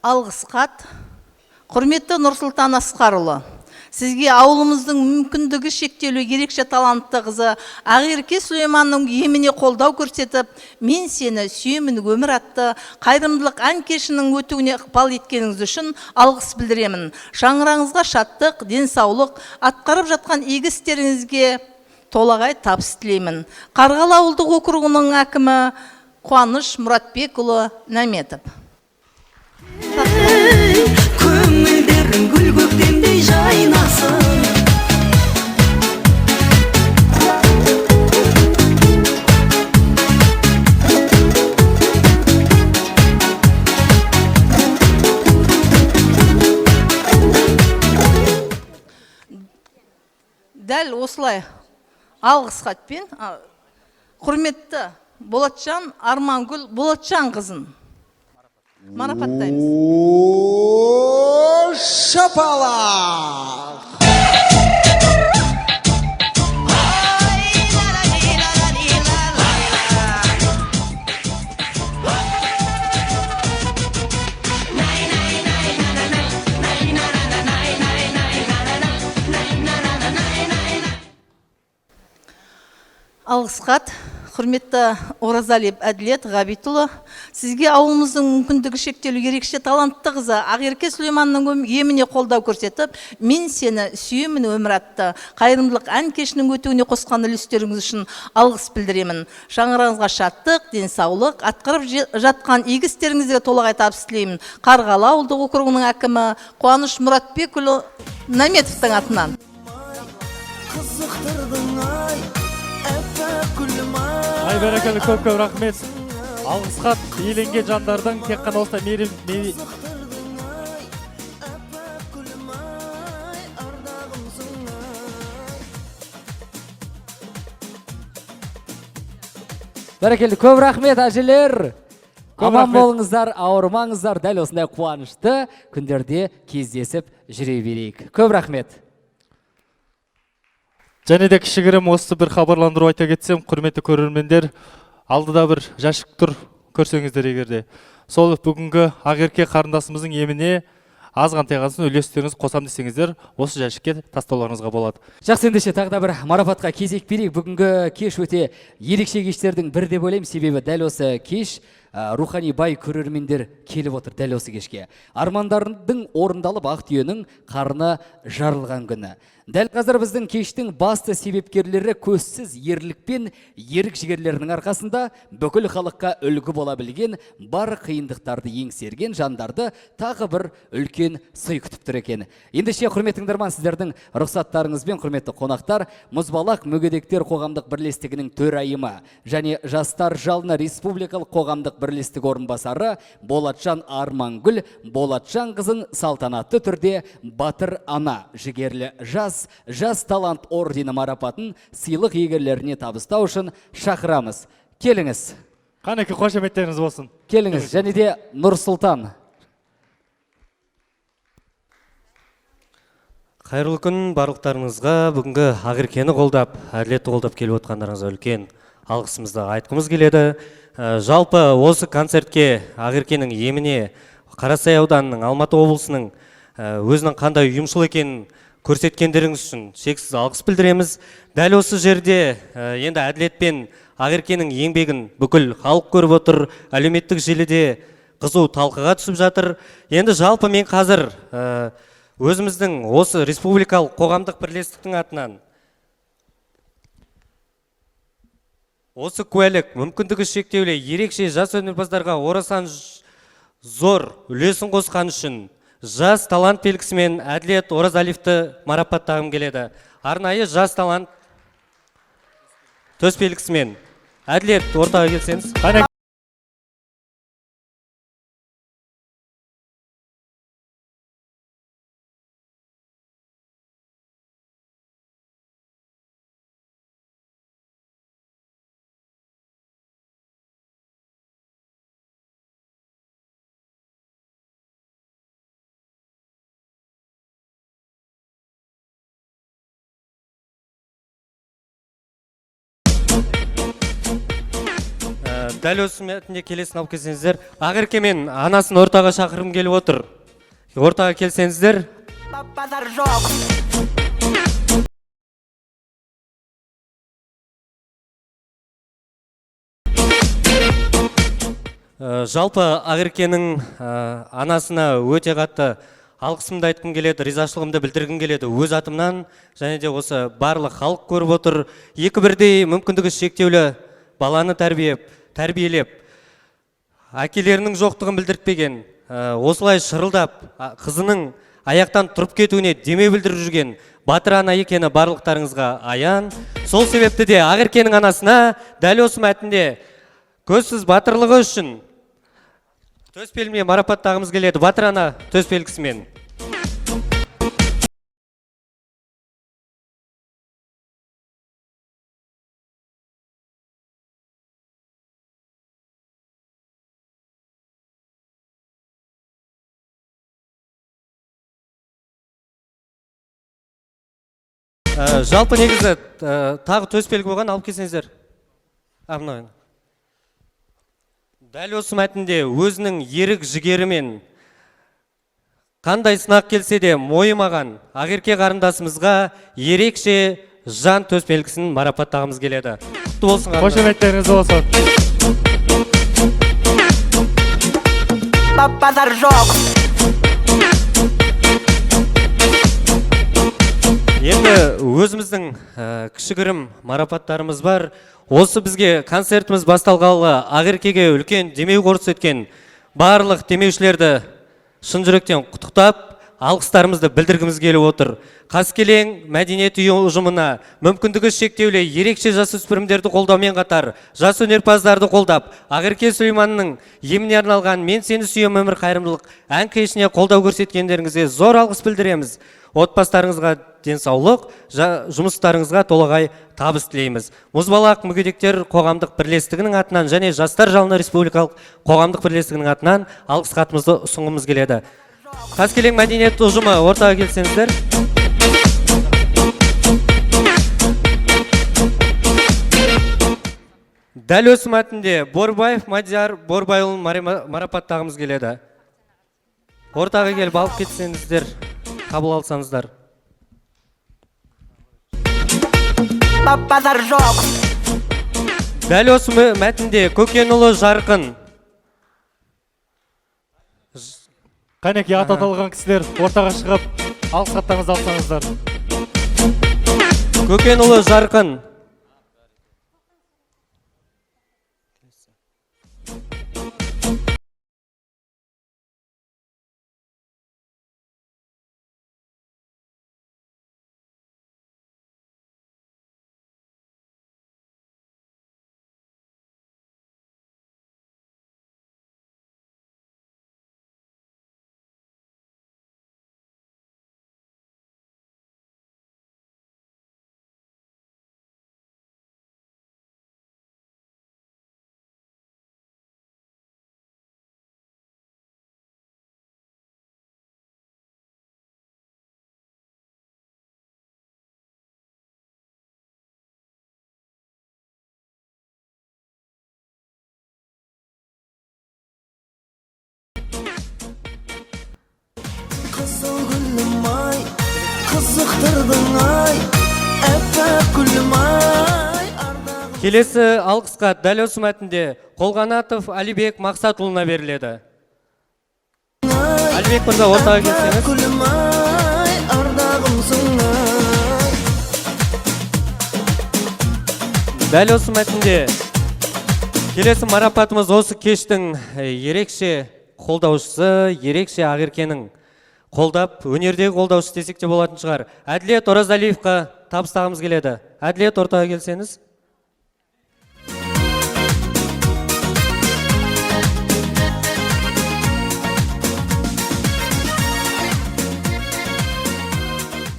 Алғыс хат. Құрметті Нұрсұлтан Асқарұлы, сізге ауылымыздың мүмкіндігі шектеулі ерекше талантты қызы Ақерке Сүлейманның еміне қолдау көрсетіп, мен сені сүйемін өмір атты қайырымдылық ән кешінің өтуіне ықпал еткеніңіз үшін алғыс білдіремін. Шаңырағыңызға шаттық, денсаулық, атқарып жатқан игі істеріңізге толағай табыс тілеймін. Қарғалы ауылдық округының әкімі Қуаныш Мұратбекұлы Наметов. Көңілдерің гүл көктемдей жайнасын. Дәл осылай алғыс хатпен құрметті Болатжан Армангүл Болатжан қызын марапаттаймыз. Шапалақ! Алғыс хат. Құрметті Оразалиев Әділет Ғабитұлы, сізге ауылымыздың мүмкіндігі шектеулі ерекше талантты қызы Ақерке Сүлейманның еміне қолдау көрсетіп, мен сені сүйемін өмір атты қайырымдылық ән кешінің өтуіне қосқан үлестеріңіз үшін алғыс білдіремін. Шаңырағыңызға шаттық, денсаулық, атқарып жатқан игі істеріңізге толағай табыс тілеймін. Қарғалы ауылдық округының әкімі Қуаныш Мұратбекұлы Наметовтың атынан. Ай бәрекелі, көп рахмет. Алғыс хат иеленген жандардың тек қана осылай мейірім Бәрекелді, көп рахмет әжелер. Аман болыңыздар, ауырмаңыздар, дәл осындай қуанышты күндерде кездесіп жүре берейік. Көп рахмет. Және де кішігірім осы бір хабарландыру айта кетсем, құрметті көрермендер, алдыда бір жәшік тұр, көрсеңіздер егерде. Сол бүгінгі Ақерке қарындасымыздың еміне азған-тайғансын үлестеріңіз қосам десеңіздер, осы жәшікке тастауларыңызға болады. Жақсы, ендеше тағы да бір марапатқа кезек берейік. Бүгінгі кеш өте ерекше кештердің бірі деп ойлаймын, себебі дәл осы кеш рухани бай көрермендер келіп отыр дәл осы кешке. Армандардың орындалып ақ түйенің қарны жарылған күні. Дәл қазір біздің кештің басты себепкерлері көзсіз ерлік пен ерік жігерлерінің арқасында бүкіл халыққа үлгі бола білген, бар қиындықтарды еңсерген жандарды тағы бір үлкен сый күтіп тұр екен. Ендеше құрметті тыңдарман, сіздердің рұқсаттарыңызбен құрметті қонақтар, Мұзбалақ мүгедектер қоғамдық бірлестігінің төрайымы және Жастар жалыны республикалық қоғамдық бірлестік орынбасары Болатжан Армангүл Болатжан қызын салтанатты түрде батыр ана жігерлі жас талант ордені марапатын сыйлық иегерлеріне табыстау үшін шақырамыз. Келіңіз. Қанеке, қошеметтеріңіз болсын. Келіңіз, және де Нұрсұлтан. Қайырлы күн барлықтарыңызға. Бүгінгі Ақеркені қолдап, әділетті қолдап келіп отқандарыңызға үлкен алғысымызды айтқымыз келеді. Жалпы осы концертке Ақеркенің еміне Қарасай ауданының, Алматы облысының өзінің қандай ұйымшыл екенін көрсеткендеріңіз үшін шексіз алғыс білдіреміз. Дәл осы жерде енді әділет пен Ақеркенің еңбегін бүкіл халық көріп отыр, әлеуметтік желіде қызу талқыға түсіп жатыр. Енді жалпы мен қазір өзіміздің осы республикалық қоғамдық бірлестіктің атынан осы куәлік мүмкіндігі шектеулі ерекше жас өнерпаздарға орасан зор үлесін қосқан үшін жас талант белгісімен Әділет Оразалиевті марапаттағым келеді. Арнайы жас талант төс белгісімен Әділет, ортаға келсеңіз. дәл осы мәтінде келесін алып келсеңіздер. Ақерке мен анасын ортаға шақырым келіп отыр. Ортаға келсеңіздер. базар жоқ. Жалпы Ақеркенің анасына өте қатты алғысымды айтқым келеді, ризашылығымды білдіргім келеді. Өз атымнан және де осы барлық халық көріп отыр. Екі бірдей мүмкіндігі шектеулі баланы тәрбиелеп, әкелерінің жоқтығын білдіртпеген, осылай шырылдап, қызының аяқтан тұрып кетуіне деме білдіріп жүрген батыр ана екені барлықтарыңызға аян. Сол себепті де Ақеркенің анасына дәл осы мәтінде көзсіз батырлығы үшін төсбелгімен марапаттағымыз келеді. Батыр ана төсбелгісімен. Жалпы негізі тағы төсбелгі болған, алып келсеңіздер. Мынау. Дәл осы мәтінде өзінің ерік жігерімен қандай сынақ келсе де мойымаған Ақерке қарындасымызға ерекше жан төсбелгісін марапаттағымыз келеді. Құтты болсын. Қошеметтеріңіз болсын. базар жоқ. Енді өзіміздің кішігірім марапаттарымыз бар. Осы бізге концертіміз басталғалы Ақеркеге үлкен демеу көрсеткен барлық демеушілерді шын жүректен құттықтап, алғыстарымызды білдіргіміз келіп отыр. Қаскелең мәдениет ұжымына мүмкіндігі шектеулі ерекше жасөспірімдерді қолдаумен қатар, жас өнерпаздарды қолдап, Ақерке Сүлейманның еміне арналған "Мен сені сүйем өмір қайырымдылық" ән кешіне қолдау көрсеткендеріңізге зор алғыс білдіреміз. Отбастарыңызға денсаулық, жұмыстарыңызға толағай табыс тілейміз. Мұзбалақ мүгедектер қоғамдық бірлестігінің атынан және Жастар жалыны республикалық қоғамдық бірлестігінің атынан алғыс хатымызды ұсынғымыз келеді. Қаскелең мәдениет ұжымы ортаға келсеңіздер. Дәл осы мәтінде Борбаев Мадияр Борбайұлын марапаттағымыз келеді. Ортаға келіп алып кетсеңіздер, қабыл алсаңыздар. базар жоқ. Дәл осы мәтінде Көкенұлы Жарқын. Қанеке аты аталған кісілер ортаға шығып, алғыс хаттарыңызды алсаңыздар. Көкенұлы Жарқын. Қызыл гүлім ай, қызықтырдың ай, әппақ гүлім ай. Келесі алғысқа дәл осы мәтінде Қолғанатов Алибек Мақсатұлына беріледі. Алибек мырза ортаға келсеңіз. Гүлім ай, ардағымсың ай. Дәл осы мәтінде келесі марапатымыз осы кештің ерекше қолдаушысы, ерекше Ақеркенің қолдап, өнердегі қолдаушысы десек те болатын шығар. Әділет Оразалиевқа табыстағымыз келеді. Әділет ортаға келсеңіз.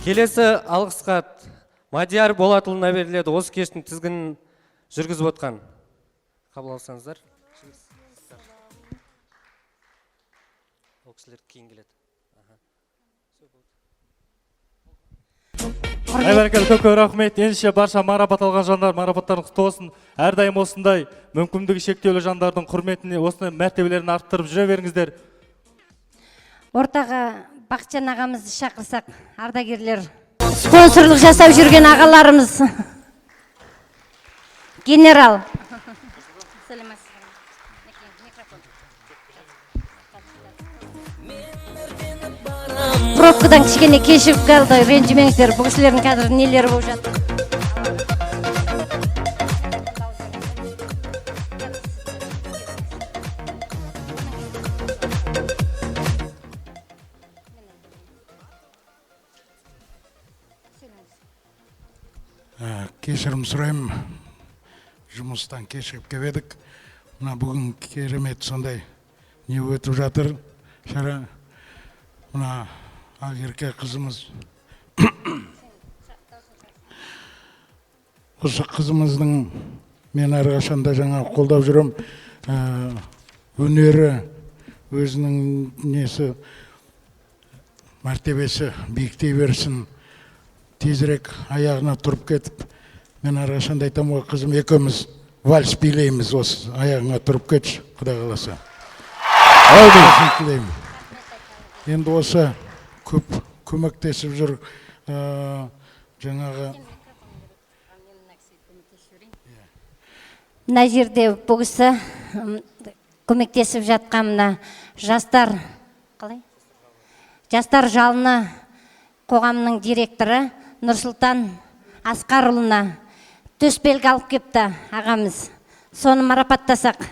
Келесі алғыс хат Мадияр Болатұлына беріледі. Осы кештің тізгінін жүргізіп отқан. Қабыл алсаңыздар. Ол кісілер кейін келеді. бәрекелді, көп рахмет. Ендеше барша марапат алған жандар марапаттарыңыз құтты болсын. Әрдайым осындай мүмкіндігі шектеулі жандардың құрметіне осындай мәртебелерін арттырып жүре беріңіздер. Ортаға Бақытжан ағамызды шақырсақ, ардагерлер. Спонсорлық жасап жүрген ағаларымыз. Генерал. Пробкадан кішкене кешігіп қалды, ренжімеңіздер, бұл кісілердің қазір нелері болып жатыр. Кешірім сұраймын, жұмыстан кешігіп келдік. Мына бүгін керемет сондай не өтіп жатыр. Шара мына Ақерке қызымыз. Осы қызымыздың мен әрқашанда жаңа қолдап жүрем. Өнері, өзінің несі, мәртебесі биіктей берсін. Тезірек аяғына тұрып кетіп, мен әрқашанда айтам ғой, қызым, екеуміз вальс билейміз, осы аяғына тұрып кетші, Құдай қаласа. Тілеймін. Енді осы көп көмектесіп жүр жаңағы. Мына жерде бұл кісі көмектесіп жатқанына жастар, қалай? Жастар жалыны қоғамның директоры Нұрсұлтан Асқарұлына төсбелгі алып кепті ағамыз. Соны марапаттасақ.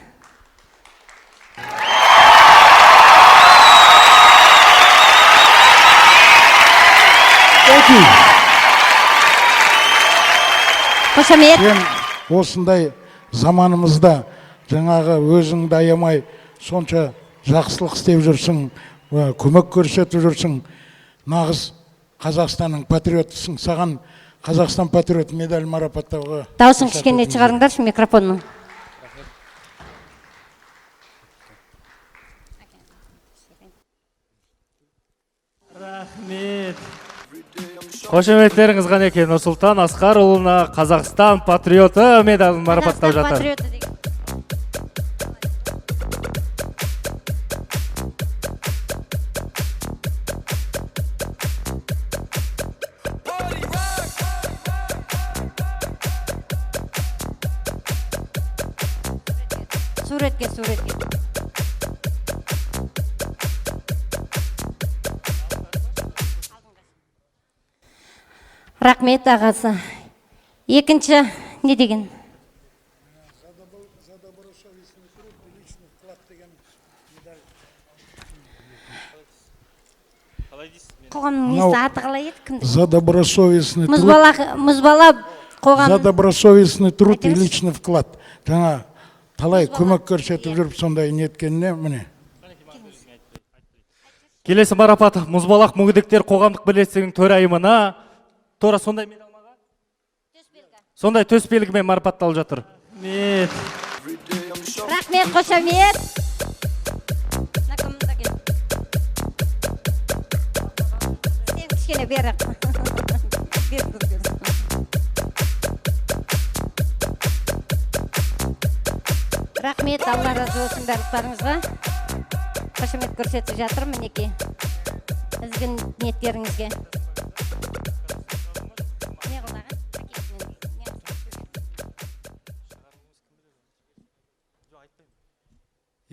Қошамет. Осындай заманымызда жаңағы өзіңді аямай сонша жақсылық істеп жүрсің, көмек көрсетіп жүрсің. Нағыз Қазақстанның патриотысың. Саған Қазақстан патриот медаль марапаттауға. Даусын кішкене шығарыңдаршы микрофонның. Рахмет. Қошеметтеріңіз қанекей. Нұрсұлтан Асқарұлына Қазақстан патриоты медалін марапаттау жатыр. Суретке. Рахмет ағасы. Екінші не деген? Қоғамның несі аты қалай еді? Кімді? За добросовестный труд. Мұзбала қоғам. За добросовестный труд и личный вклад. Жаңа талай көмек көрсетіп жүріп сондай неткеніне міне. Келесі марапат Мұзбалақ мүгедектер қоғамдық бірлестігінің төрайымына тура сондай медаль маға? Сондай төсбелгімен марапатталып жатыр. Рахмет, қошамет. Сен кішкене бері. Рахмет, Алла разы болсын барлықтарыңызға. Қошамет көрсетіп жатыр мінекей. Ізгін ниеттеріңізге.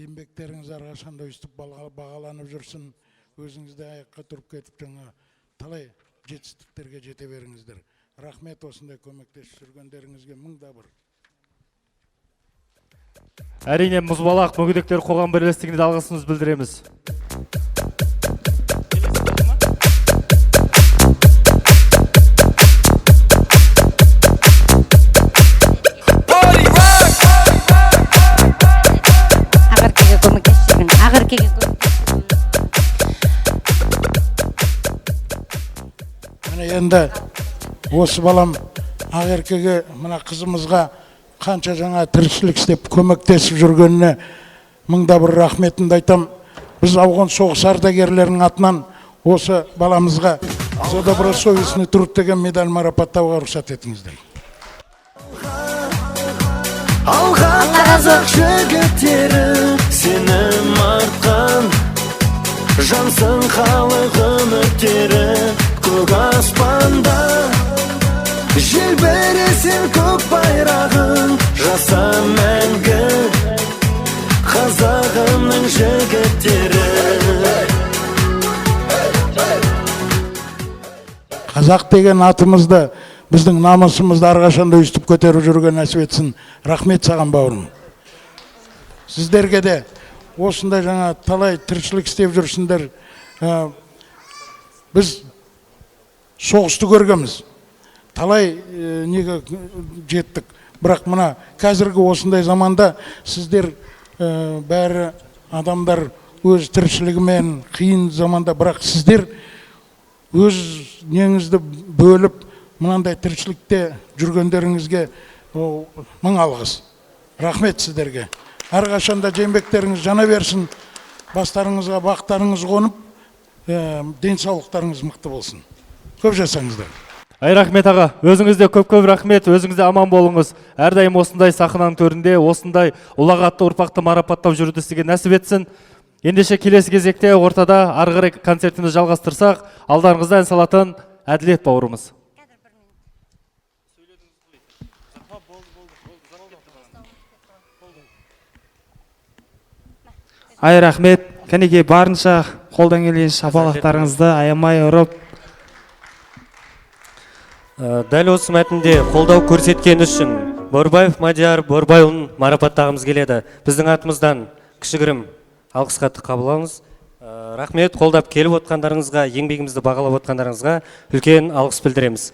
Еңбектеріңіз әрқашанда өстіп бағаланып жүрсін. Өзіңізде аяққа тұрып кетіп жаңа талай жетістіктерге жете беріңіздер. Рахмет осындай көмектесіп жүргендеріңізге мыңда бір. Әрине Мұзбалақ мүгедектер қоғам бірлестігіне де алғысымызды білдіреміз. Енді осы балам Ақеркеге, мына қызымызға қанша жаңа тіршілік істеп көмектесіп жүргеніне мыңда бір рахметімді айтам. Біз ауған соғыс ардагерлерінің атынан осы баламызға за добросовестный труд деген медаль марапаттауға рұқсат етіңіздер. Алға қазақ жігіттері сенім артқан, жансың халық үміттері көк аспанда. Желбіресін көк байрағын жаса мәңгі қазағымның жігіттері. Қазақ деген атымызды, біздің намысымызды арқашанда өстіп көтеріп жүрген нәсіп етсін. Рахмет саған бауырым. Сіздерге де осындай жаңа талай тіршілік істеп жүрсіңдер. Біз соғысты көргенбіз. Талай неге жеттік. Бірақ мына қазіргі осындай заманда сіздер бәрі адамдар өз тіршілігімен қиын заманда, бірақ сіздер өз неңізді бөліп мынандай тіршілікте жүргендеріңізге мың алғыс. Рахмет сіздерге. Әрқашанда еңбектеріңіз жана берсін, бастарыңызға бақтарыңыз қонып, денсаулықтарыңыз мықты болсын. Көп жасаңыздар. Рахмет аға, өзіңізде көп рахмет, өзіңізде аман болыңыз. Әрдайым осындай сахнаның төрінде, осындай ұлағатты ұрпақты марапаттап жүруді сізге нәсіп етсін. Ендеше келесі кезекте ортада ары қарай концертімізді жалғастырсақ, алдарыңызда ән салатын Әділет бауырымыз. Ай рахмет, кәнеге барынша қолдан келген шапалақтарыңызды аямай ұрып. Дәл осы мәтінде қолдау көрсеткен үшін Борбаев Мадияр Борбайұлын марапаттағымыз келеді. Біздің атымыздан кішігірім алғыс хатты қабыл алыңыз. Рахмет, қолдап келіп отқандарыңызға, еңбегімізді бағалап отқандарыңызға үлкен алғыс білдіреміз.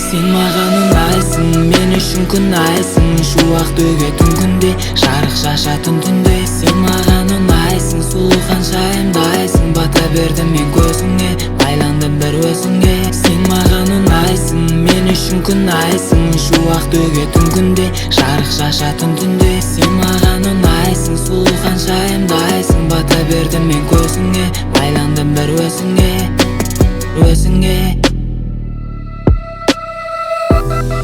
Сен маған ұнайсың, мен үшін күн айсың, шуақ төгетін күнде, жарық шашатын түнде. Сен маған ұнайсың, сұлу ханшайымдайсың, бата бердім мен көзіңе, байландым бір өзіңе. Сен маған ұнайсың, мен үшін күн айсың, шуақ төгетін күнде, жарық шашатын түнде. Сен маған ұнайсың, сұлу ханшайымдайсың, бата бердім мен көзіңе, байландым бір өзіңе, өзіңе.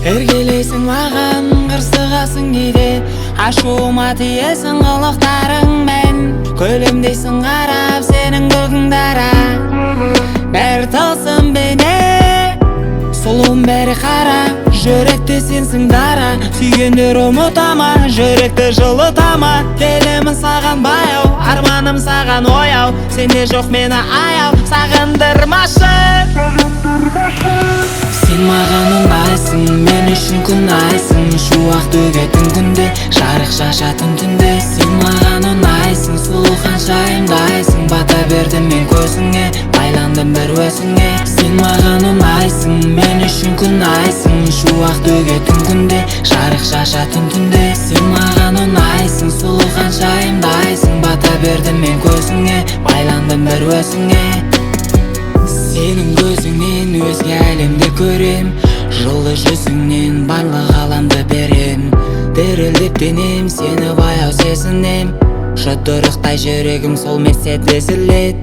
Еркелейсің маған, қырсығасың кейде, ашуыма тиесің қылықтарыңмен. Көлемдейсің қарап сенің бүгін дара, бәрі тылсым бейне, сұлуым бәрі қара. Жүректе сенсің дара, сүйгендер ұмытама, жүректі жылытама. Келемін саған баяу, арманым саған ояу, сенде жоқ мені аяу, сағындырмашы. Сен маған ұнайсың, мен үшін күн айсың, шуақ төгетін күнде, жарық шашатын түнде. Сен маған ұнайсың, сұлу ханшайымдайсың, бата бердім мен көзіңе, байландым бір өзіңе. Сен маған ұнайсың, мен үшін күн айсың, шуақ төгетін күнде, жарық шашатын түнде. Сен маған ұнайсың, сұлу ханшайымдайсың, бата бердім мен көзіңе, байландым бір өзіңе. Сенің көзіңнен өзге әлемді көрем, жылы жүзіңнен барлық ғаламды берем. Дірілдеп денем, сені баяу сезінем, жұдырықтай жүрегім сол мезет езілет.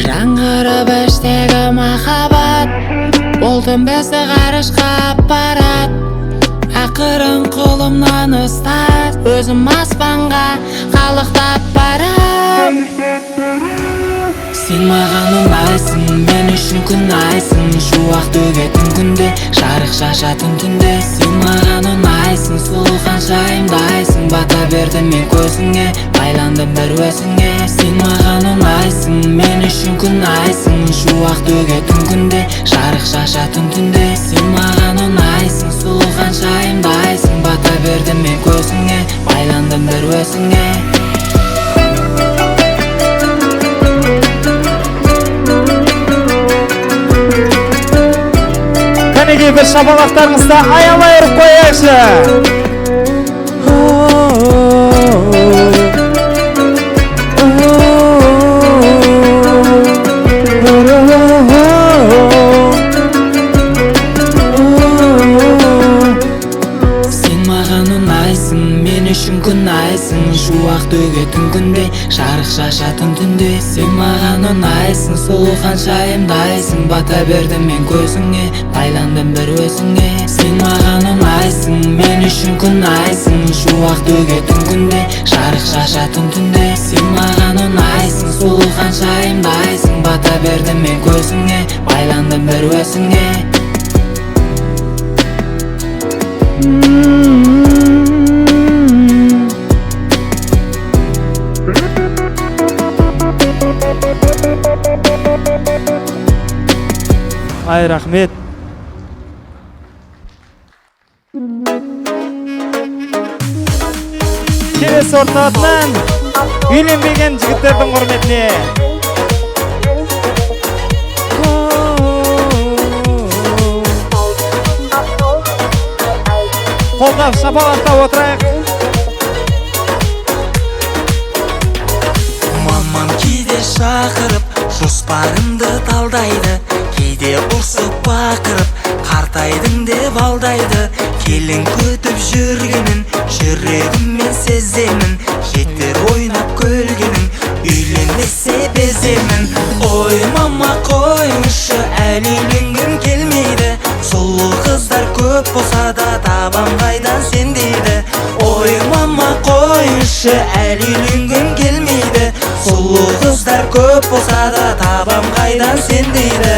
Жаңғырып іштегі махаббат, болдым бізді ғарышқа апарат. Ақырын қолымнан ұстат, өзім аспанға қалықтап барам. Сен маған ұнайсың, мен үшін күн айсың, шуақ төгетін күнде, жарық шашатын түнде. Сен маған ұнайсың, сұлу ханшайымдайсың, бата бердім мен көзіңе, байландым бір өзіңе. Сен маған ұнайсың, мен үшін күн айсың, шуақ төгетін күнде, жарық шашатын түнде. Сен маған ұнайсың, сұлу ханшайымдайсың, бата бердім мен көзіңе, байландым бір өзіңе. Кәнеге бір шапалақтарыңызды аямай ұрып қояйықшы. төгетін күнде, жарық шашатын түнде. Сен маған ұнайсың, сұлу ханшайымдайсың. Бата бердім мен көзіңе, байландым бір өзіңе. Сен маған ұнайсың, мен үшін күн айсың. Шуақ төгетін күнде, жарық шашатын түнде. Сен маған ұнайсың, сұлу ханшайымдайсың. Бата бердім мен көзіңе, байландым бір өзіңе. Ай, рахмет. Келесі орталығынан үйленбеген жігіттердің құрметіне қолдап шапалақтап отырайық. Мамам кейде шақырып, жоспарымды талдайды. Кейде ұрсып бақырып, қартайдың деп алдайды. Келін күтіп жүргенін жүрегіммен сеземін. Жетер ойнап көлгенің үйленбесе беземін. Ой мама қойыңшы, әлі үйленгім келмейді. Сұлу қыздар көп болса да табам қайдан сен дейді. Ой мама қойыңшы, әлі үйленгім келмейді. Сұлу қыздар көп болса да табам қайдан сен дейді.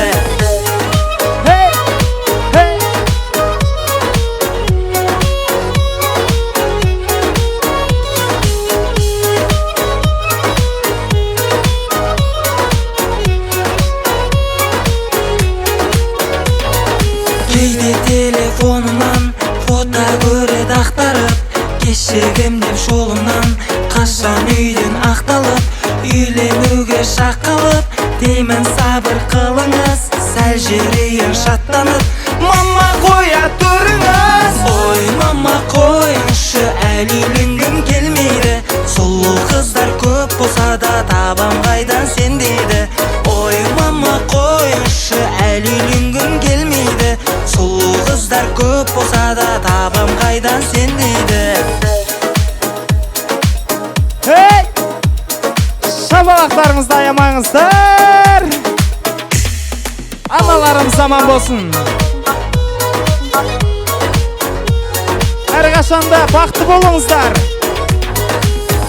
Кейде телефонымнан фото көреді ақтарып, кешігем деп жолымнан қашан үйден ақталып, үйленуге шақ қалып, деймін сабыр қылыңыз, сәл жүрейін шаттанып. Мама қоя тұрыңыз. Ой мама қойыңшы, әлі үйленгім келмейді. Сұлу қыздар көп болса да табам қайдан сен дейді. Ой мама қойыңшы, әлі үйленгім келмейді. Сұлу қыздар көп болса да табам қайдан сен дейді. Шапалақтарыңызды аямаңыздар. Аналарымыз аман болсын. Әрқашанда бақытты болыңыздар.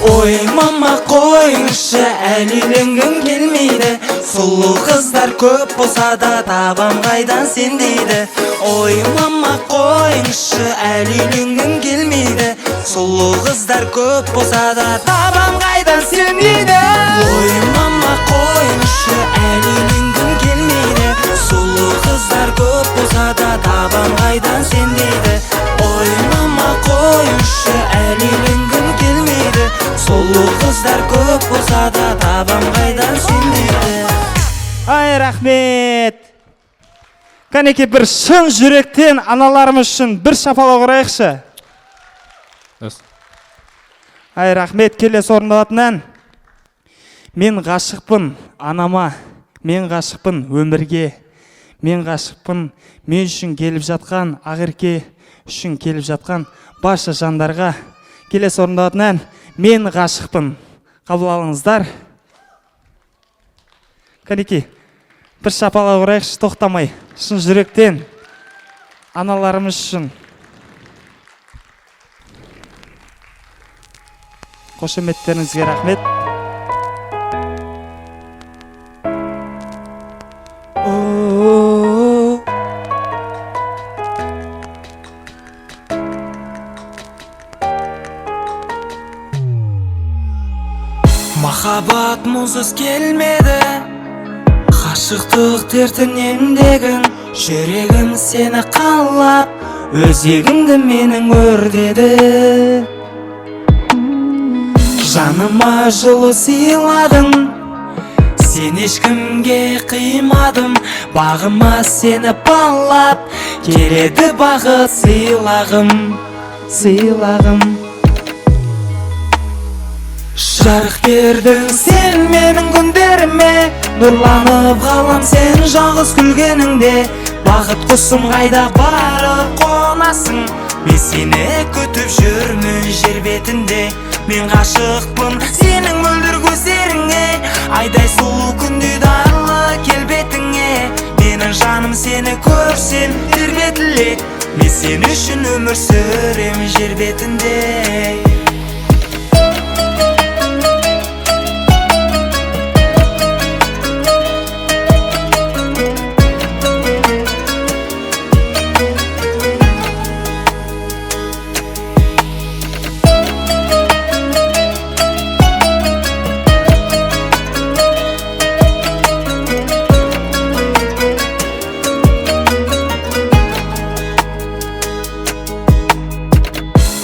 Ой мама қойыңшы, әлі үйленгім келмейді. Сұлу қыздар көп болса да табам қайдан сен дейді. Ой мама қойыңшы, әлі үйленгім келмейді. Сұлу қыздар көп болса да табам қайдан сен дейді. Ой мама қойыңшы, әлі үйленгім келмейді. Сұлу қыздар көп болса да табам қайдан сен дейді. Ой мама қойыңшы, әлі үйленгім келмейді. Сұлу қыздар көп болса да табам қайдан сен дейді. Ай, рахмет. Кәнеке бір шын жүректен аналарымыз үшін бір шапалақ ұрайықшы. Ай, рахмет. Келесі орындалатын ән. Мен ғашықпын анама, мен ғашықпын өмірге, мен ғашықпын мен үшін келіп жатқан, Ақерке үшін келіп жатқан барша жандарға. Келесі орындалатын ән. Мен ғашықпын. Қабыл алыңыздар. Кәнеке, бір шапалақ ұрайықшы тоқтамай, шын жүректен аналарымыз үшін. Қошеметтеріңізге рахмет. Махаббат мұзыз келмеді, ғашықтық дертінен деген. Жүрегім сені қалап, өзегімді менің өрдеді. Жаныма жылу сыйладың, сен ешкімге қимадым. Бағыма сені балап, келеді бақыт сыйлағым, сыйлағым. Жарық бердің сен менің күндеріме, нұрланып қалам сен жалғыз күлгеніңде. Бақыт құсым қайда барып қонасың, мен сені күтіп жүрмін жер бетінде. мен ғашықпын сенің мөлдір көздеріңе, айдай сұлу күнде дарлы келбетіңе. Менің жаным сені көрсем тербетіледі, мен сен үшін өмір сүрем жер бетінде.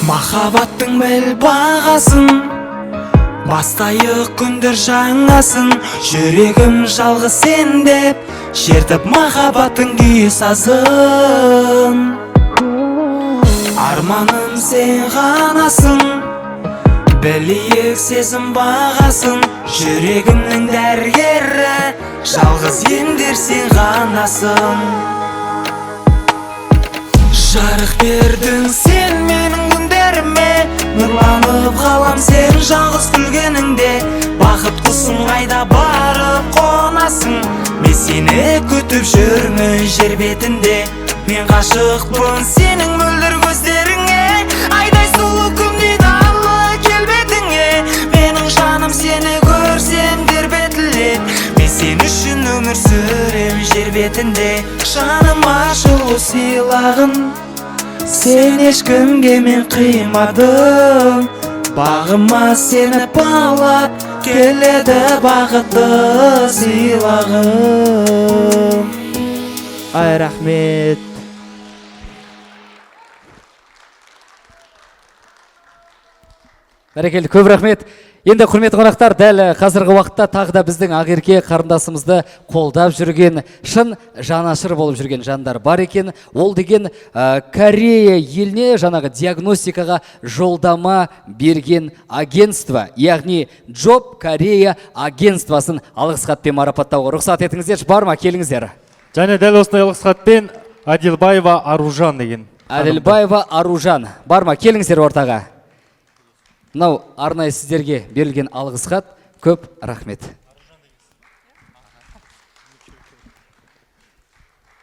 Махаббаттың біл бағасын, бастайық күндер жаңасын. Жүрегім жалғыз сен деп шертіп махаббаттың күй сазын. Арманым сен ғанасың, білейік сезім бағасын. Жүрегімнің дәрігері, жалғыз емдер сен ғанасың. Жарық бердің сен менің күндеріме, нұрланып қалам сен жалғыз күлгеніңде. Бақыт құсым қайда барып қонасың, мен сені күтіп жүрмін жер бетінде. Мен ғашықпын сенің мөлдір көздеріңе, айдай сұлу күнде дарлы келбетіңе. Менің жаным сені көрсем тербетіледі, мен сен үшін өмір сүрем жер бетінде. Жаныма жылу сыйлағын сен ешкімге мен қимадым, бағыма сені балап келеді бақытты сыйлағым. Ай, рахмет. Бәрекелді, көп рахмет. Енді құрметті қонақтар, дәл қазіргі уақытта тағы да біздің Ақерке қарындасымызды қолдап жүрген, шын жанашыр болып жүрген жандар бар екен. Ол деген Корея еліне жаңағы диагностикаға жолдама берген агентство, яғни Job Корея агентствосын алғыс хатпен марапаттауға рұқсат етіңіздерші, бар ма, келіңіздер. Және дәл осындай алғыс хатпен Адилбаева Аружан деген. Адилбаева Аружан, бар ма, келіңіздер ортаға. Мынау арнайы сіздерге берілген алғыс хат, көп рахмет.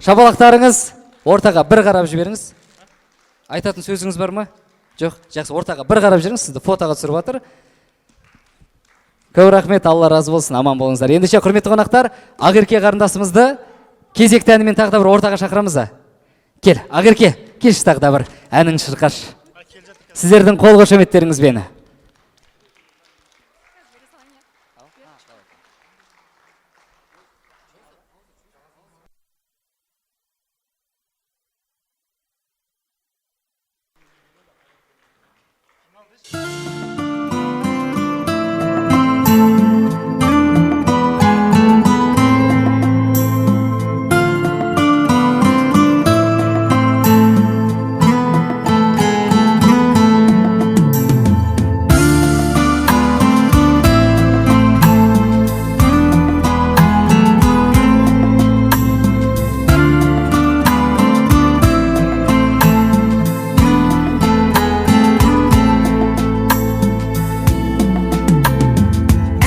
Шапалақтарыңыз ортаға бір қарап жіберіңіз. Айтатын сөзіңіз бар ма? Жоқ, жақсы, ортаға бір қарап жүріңіз, сізді фотоға түсіріп жатыр. Көп рахмет, Алла разы болсын, аман болыңыздар. Ендеше құрметті қонақтар, Ақерке қарындасымызды кезекті әнімен тағы да бір ортаға шақырамыз. Кел, Ақерке, келші тағы да бір әнің шырқаш. Сіздердің қол қошеметтеріңізбен.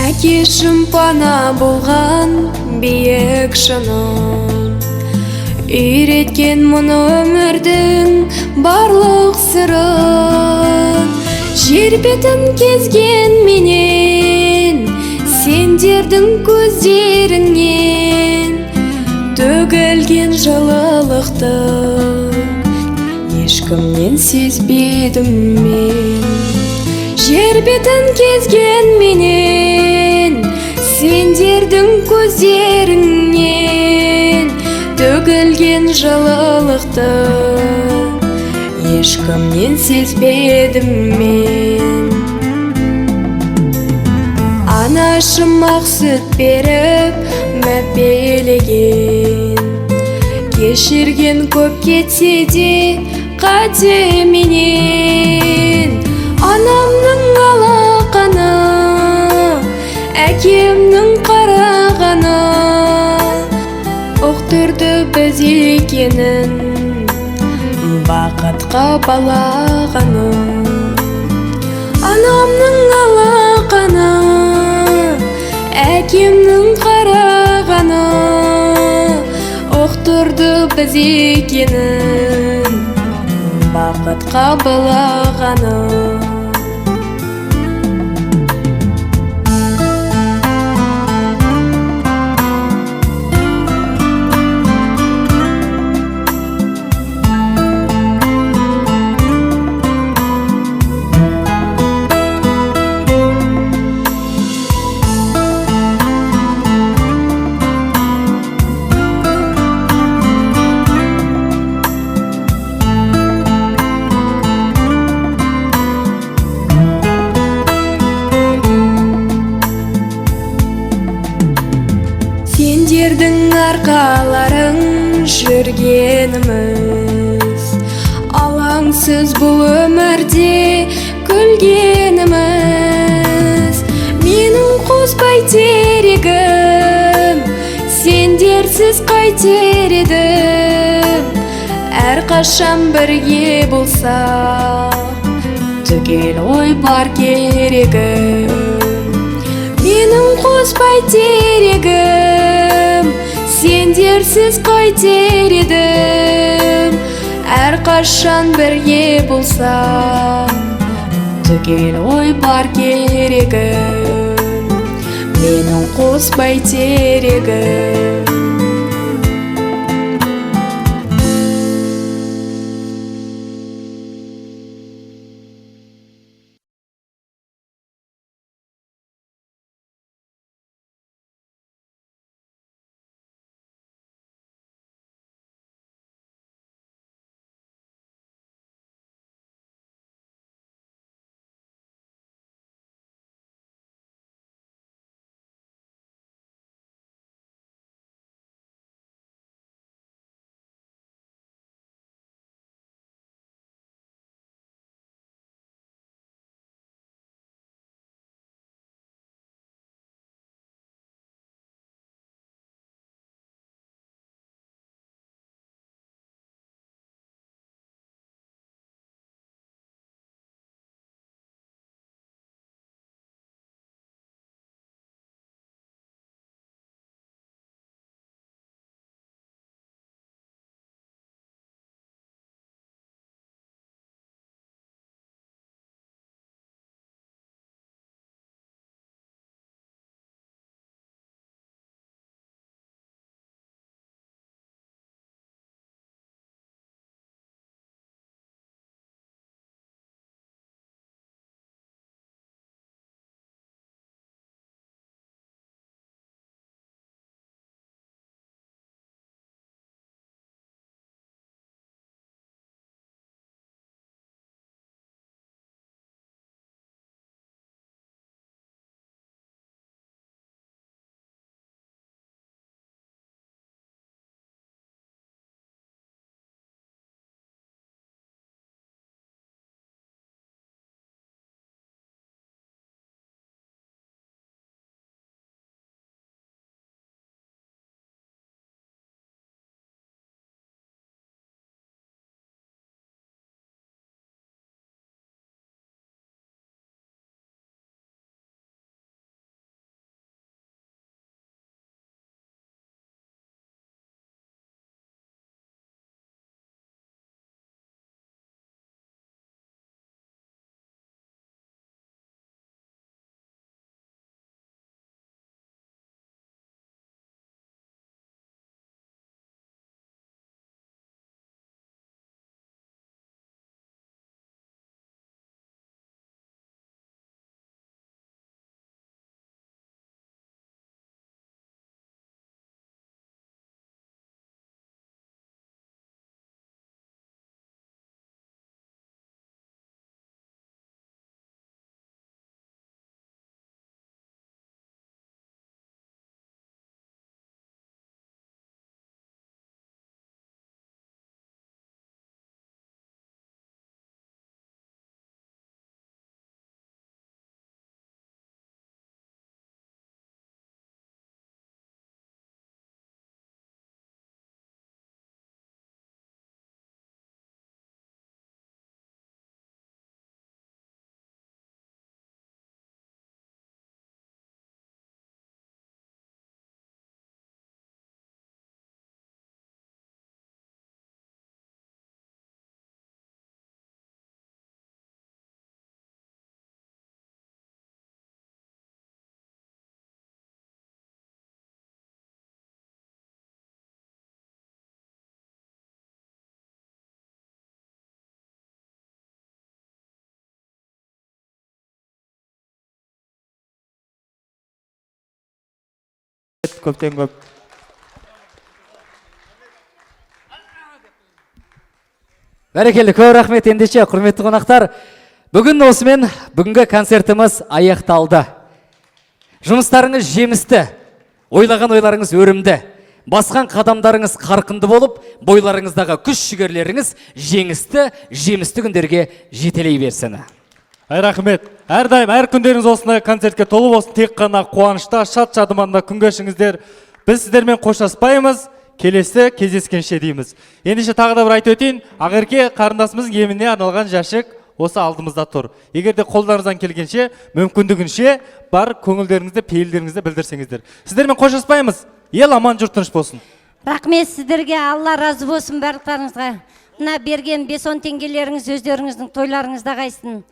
Әкешім пана болған биік шыным, үйреткен мұны өмірдің барлық сырын. Жер бетін кезген менен, сендердің көздеріңнен төгілген жылылықты ешкімнен сезбедім мен. Жер бетін кезген менен, сендердің көздеріңнен төгілген жылылықты ешкімнен сезбедім мен. Анашым ақ сүт беріп мәпелеген, кешірген көп кетсе де қате менен. Анамның алақаны, әкемнің қарағаны ұқтырды біз екенін, бақытқа балағаны. анамның алақаны, әкемнің қарағаны ұқтырды біз екенін, бақытқа балағаны. Сендердің арқаларың жүргеніміз, алаңсыз бұл өмірде күлгеніміз. Менің қоспай терегім, сендерсіз қайтер едім. Әрқашан бірге болсақ, түгел ой бар керегім. Менің қоспай терегім, сендерсіз қайтер едім. Әрқашан бірге болсақ, түгел ой бар керегім. Менің қоспай терегім. көптен көп. Бәрекелді, көп рахмет. Ендеше құрметті қонақтар, бүгін осымен бүгінгі концертіміз аяқталды. Жұмыстарыңыз жемісті, ойлаған ойларыңыз өрімді, басқан қадамдарыңыз қарқынды болып, бойларыңыздағы күш жігерлеріңіз жемісті күндерге жетелей берсін. Рахмет. Әрдайым әр күндеріңіз осындай концертке толы болсын. Тек қана қуанышта, шат шадыманда күн кешіңіздер. Біз сіздермен қоштаспаймыз. Келесі кездескенше дейміз. Ендеше тағы да бір айтып өтейін, Ақерке қарындасымыздың еміне арналған жәшік осы алдымызда тұр. Егерде қолдарыңыздан келгенше, мүмкіндігінше бар көңілдеріңізді, пейілдеріңізді білдірсеңіздер. Сіздермен қоштаспаймыз. Ел аман, жұрт тыныш болсын. Рахмет сіздерге, Алла разы болсын барлықтарыңызға. Мына берген 5-10 теңгелеріңіз өздеріңіздің тойларыңызда қайсын.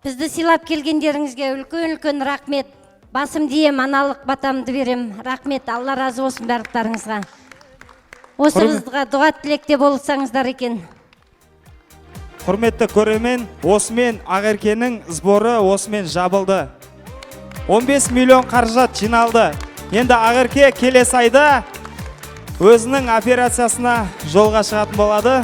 Бізді сыйлап келгендеріңізге үлкен рахмет. Басым дейем, аналық батамды берем. Рахмет, Алла разы болсын барлықтарыңызға. Осыңызға дұға тілекте болсаңыздар екен. Құрметті көрермен, осымен Ақеркенің сборы осымен жабылды. 15 миллион қаражат жиналды. Енді Ақерке келесі айда өзінің операциясына жолға шығатын болады.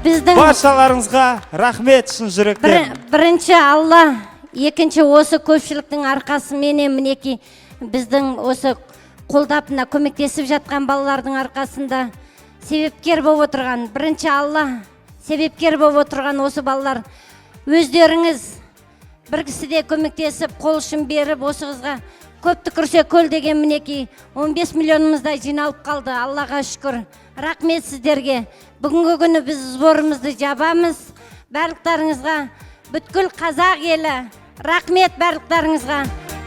Баршаларыңызға рахмет шын жүректен. Бірінші Алла, екінші осы көпшіліктің арқасыменен мінеки біздің осы қолдапына көмектесіп жатқан балалардың арқасында себепкер болып отырған. Бірінші Алла, себепкер болып отырған осы балалар. Өздеріңіз бір кісіде көмектесіп, қол ұшын беріп, осығызға көпті күрсе көл деген мінеки 15 миллионымыздай жиналып қалды. Аллаға шүкір. Рахмет сіздерге. Бүгінгі күні біз сборымызды жабамыз. Барлықтарыңызға, бүткіл қазақ елі, рахмет барлықтарыңызға.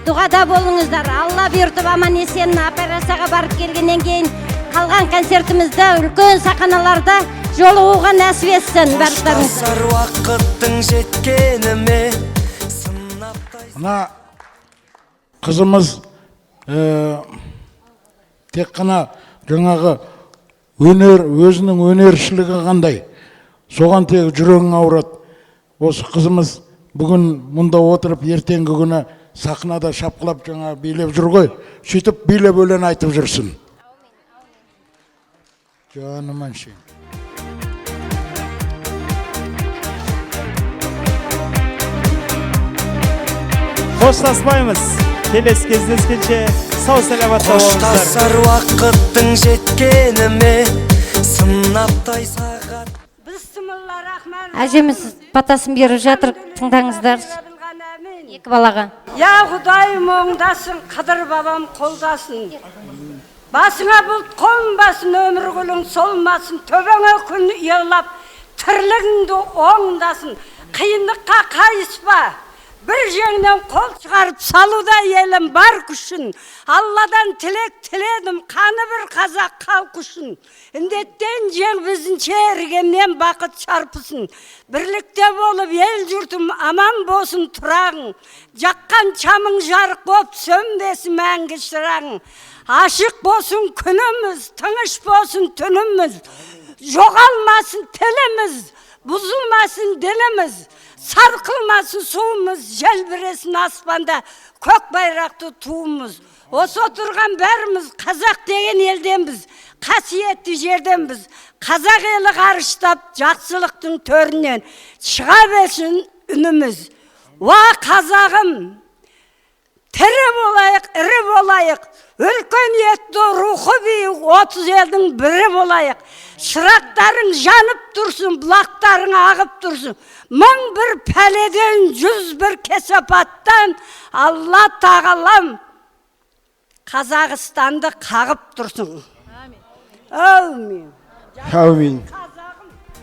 Дұғада болыңыздар. Алла бұйыртып аман есен операцияға барып келгеннен кейін қалған концертімізді үлкен сахналарда жолығуға нәсіп етсін барлықтарыңыз. Мына қызымыз тек қана жаңағы өзінің өнершілігі қандай, соған тек жүрегің ауырады. Осы қызымыз бүгін мұнда отырып, ертеңгі күні сахнада шапқылап жаңа билеп жүр ғой. Сөйтіп билеп өлең айтып жүрсін. Жаным әншейін. Қоштаспаймыз. Келесі кездескенше сау саламатта болыңыздар. Қоштасар уақыттың жеткеніме сынаптай сағат. Әжеміз батасын беріп жатыр, тыңдаңыздар. Екі балаға. Я Құдайым оңдасын, қыдыр бабам қолдасын. Басыңа бұлт қонбасын, өмір гүлің солмасын, төбеңе күн ұялап, тірлігіңді оңдасын. Қиындыққа қайыспа, бір жеңнен қол шығарып салуда елім бар күшін. Алладан тілек тіледім, қаны бір қазақ халқы үшін. Індеттен жең біздіңше іргемнен бақыт шарпысын. Бірлікте болып ел жұртым аман болсын тұрағың. Жаққан чамың жарық боп сөнбесін мәңгі шырағың. Ашық болсын күніміз, тыныш болсын түніміз. Жоғалмасын тіліміз, бұзылмасын діліміз. Сарқылмасын суымыз, желбіресін аспанда көк байрақты туымыз. Осы отырған бәріміз қазақ деген елденбіз, қасиетті жерденбіз. Қазақ елі қарыштап жақсылықтың төрінен шыға берсін үніміз. Уа қазағым, тірі болайық, ірі болайық, үлкен етті рухы биік 30 елдің бірі болайық. Шырақтарың жанып тұрсын, бұлақтарың ағып тұрсын. 1001 пәледен, 101 кесапаттан Алла тағалам Қазақстанды қағып тұрсын. Әумин. Әумин.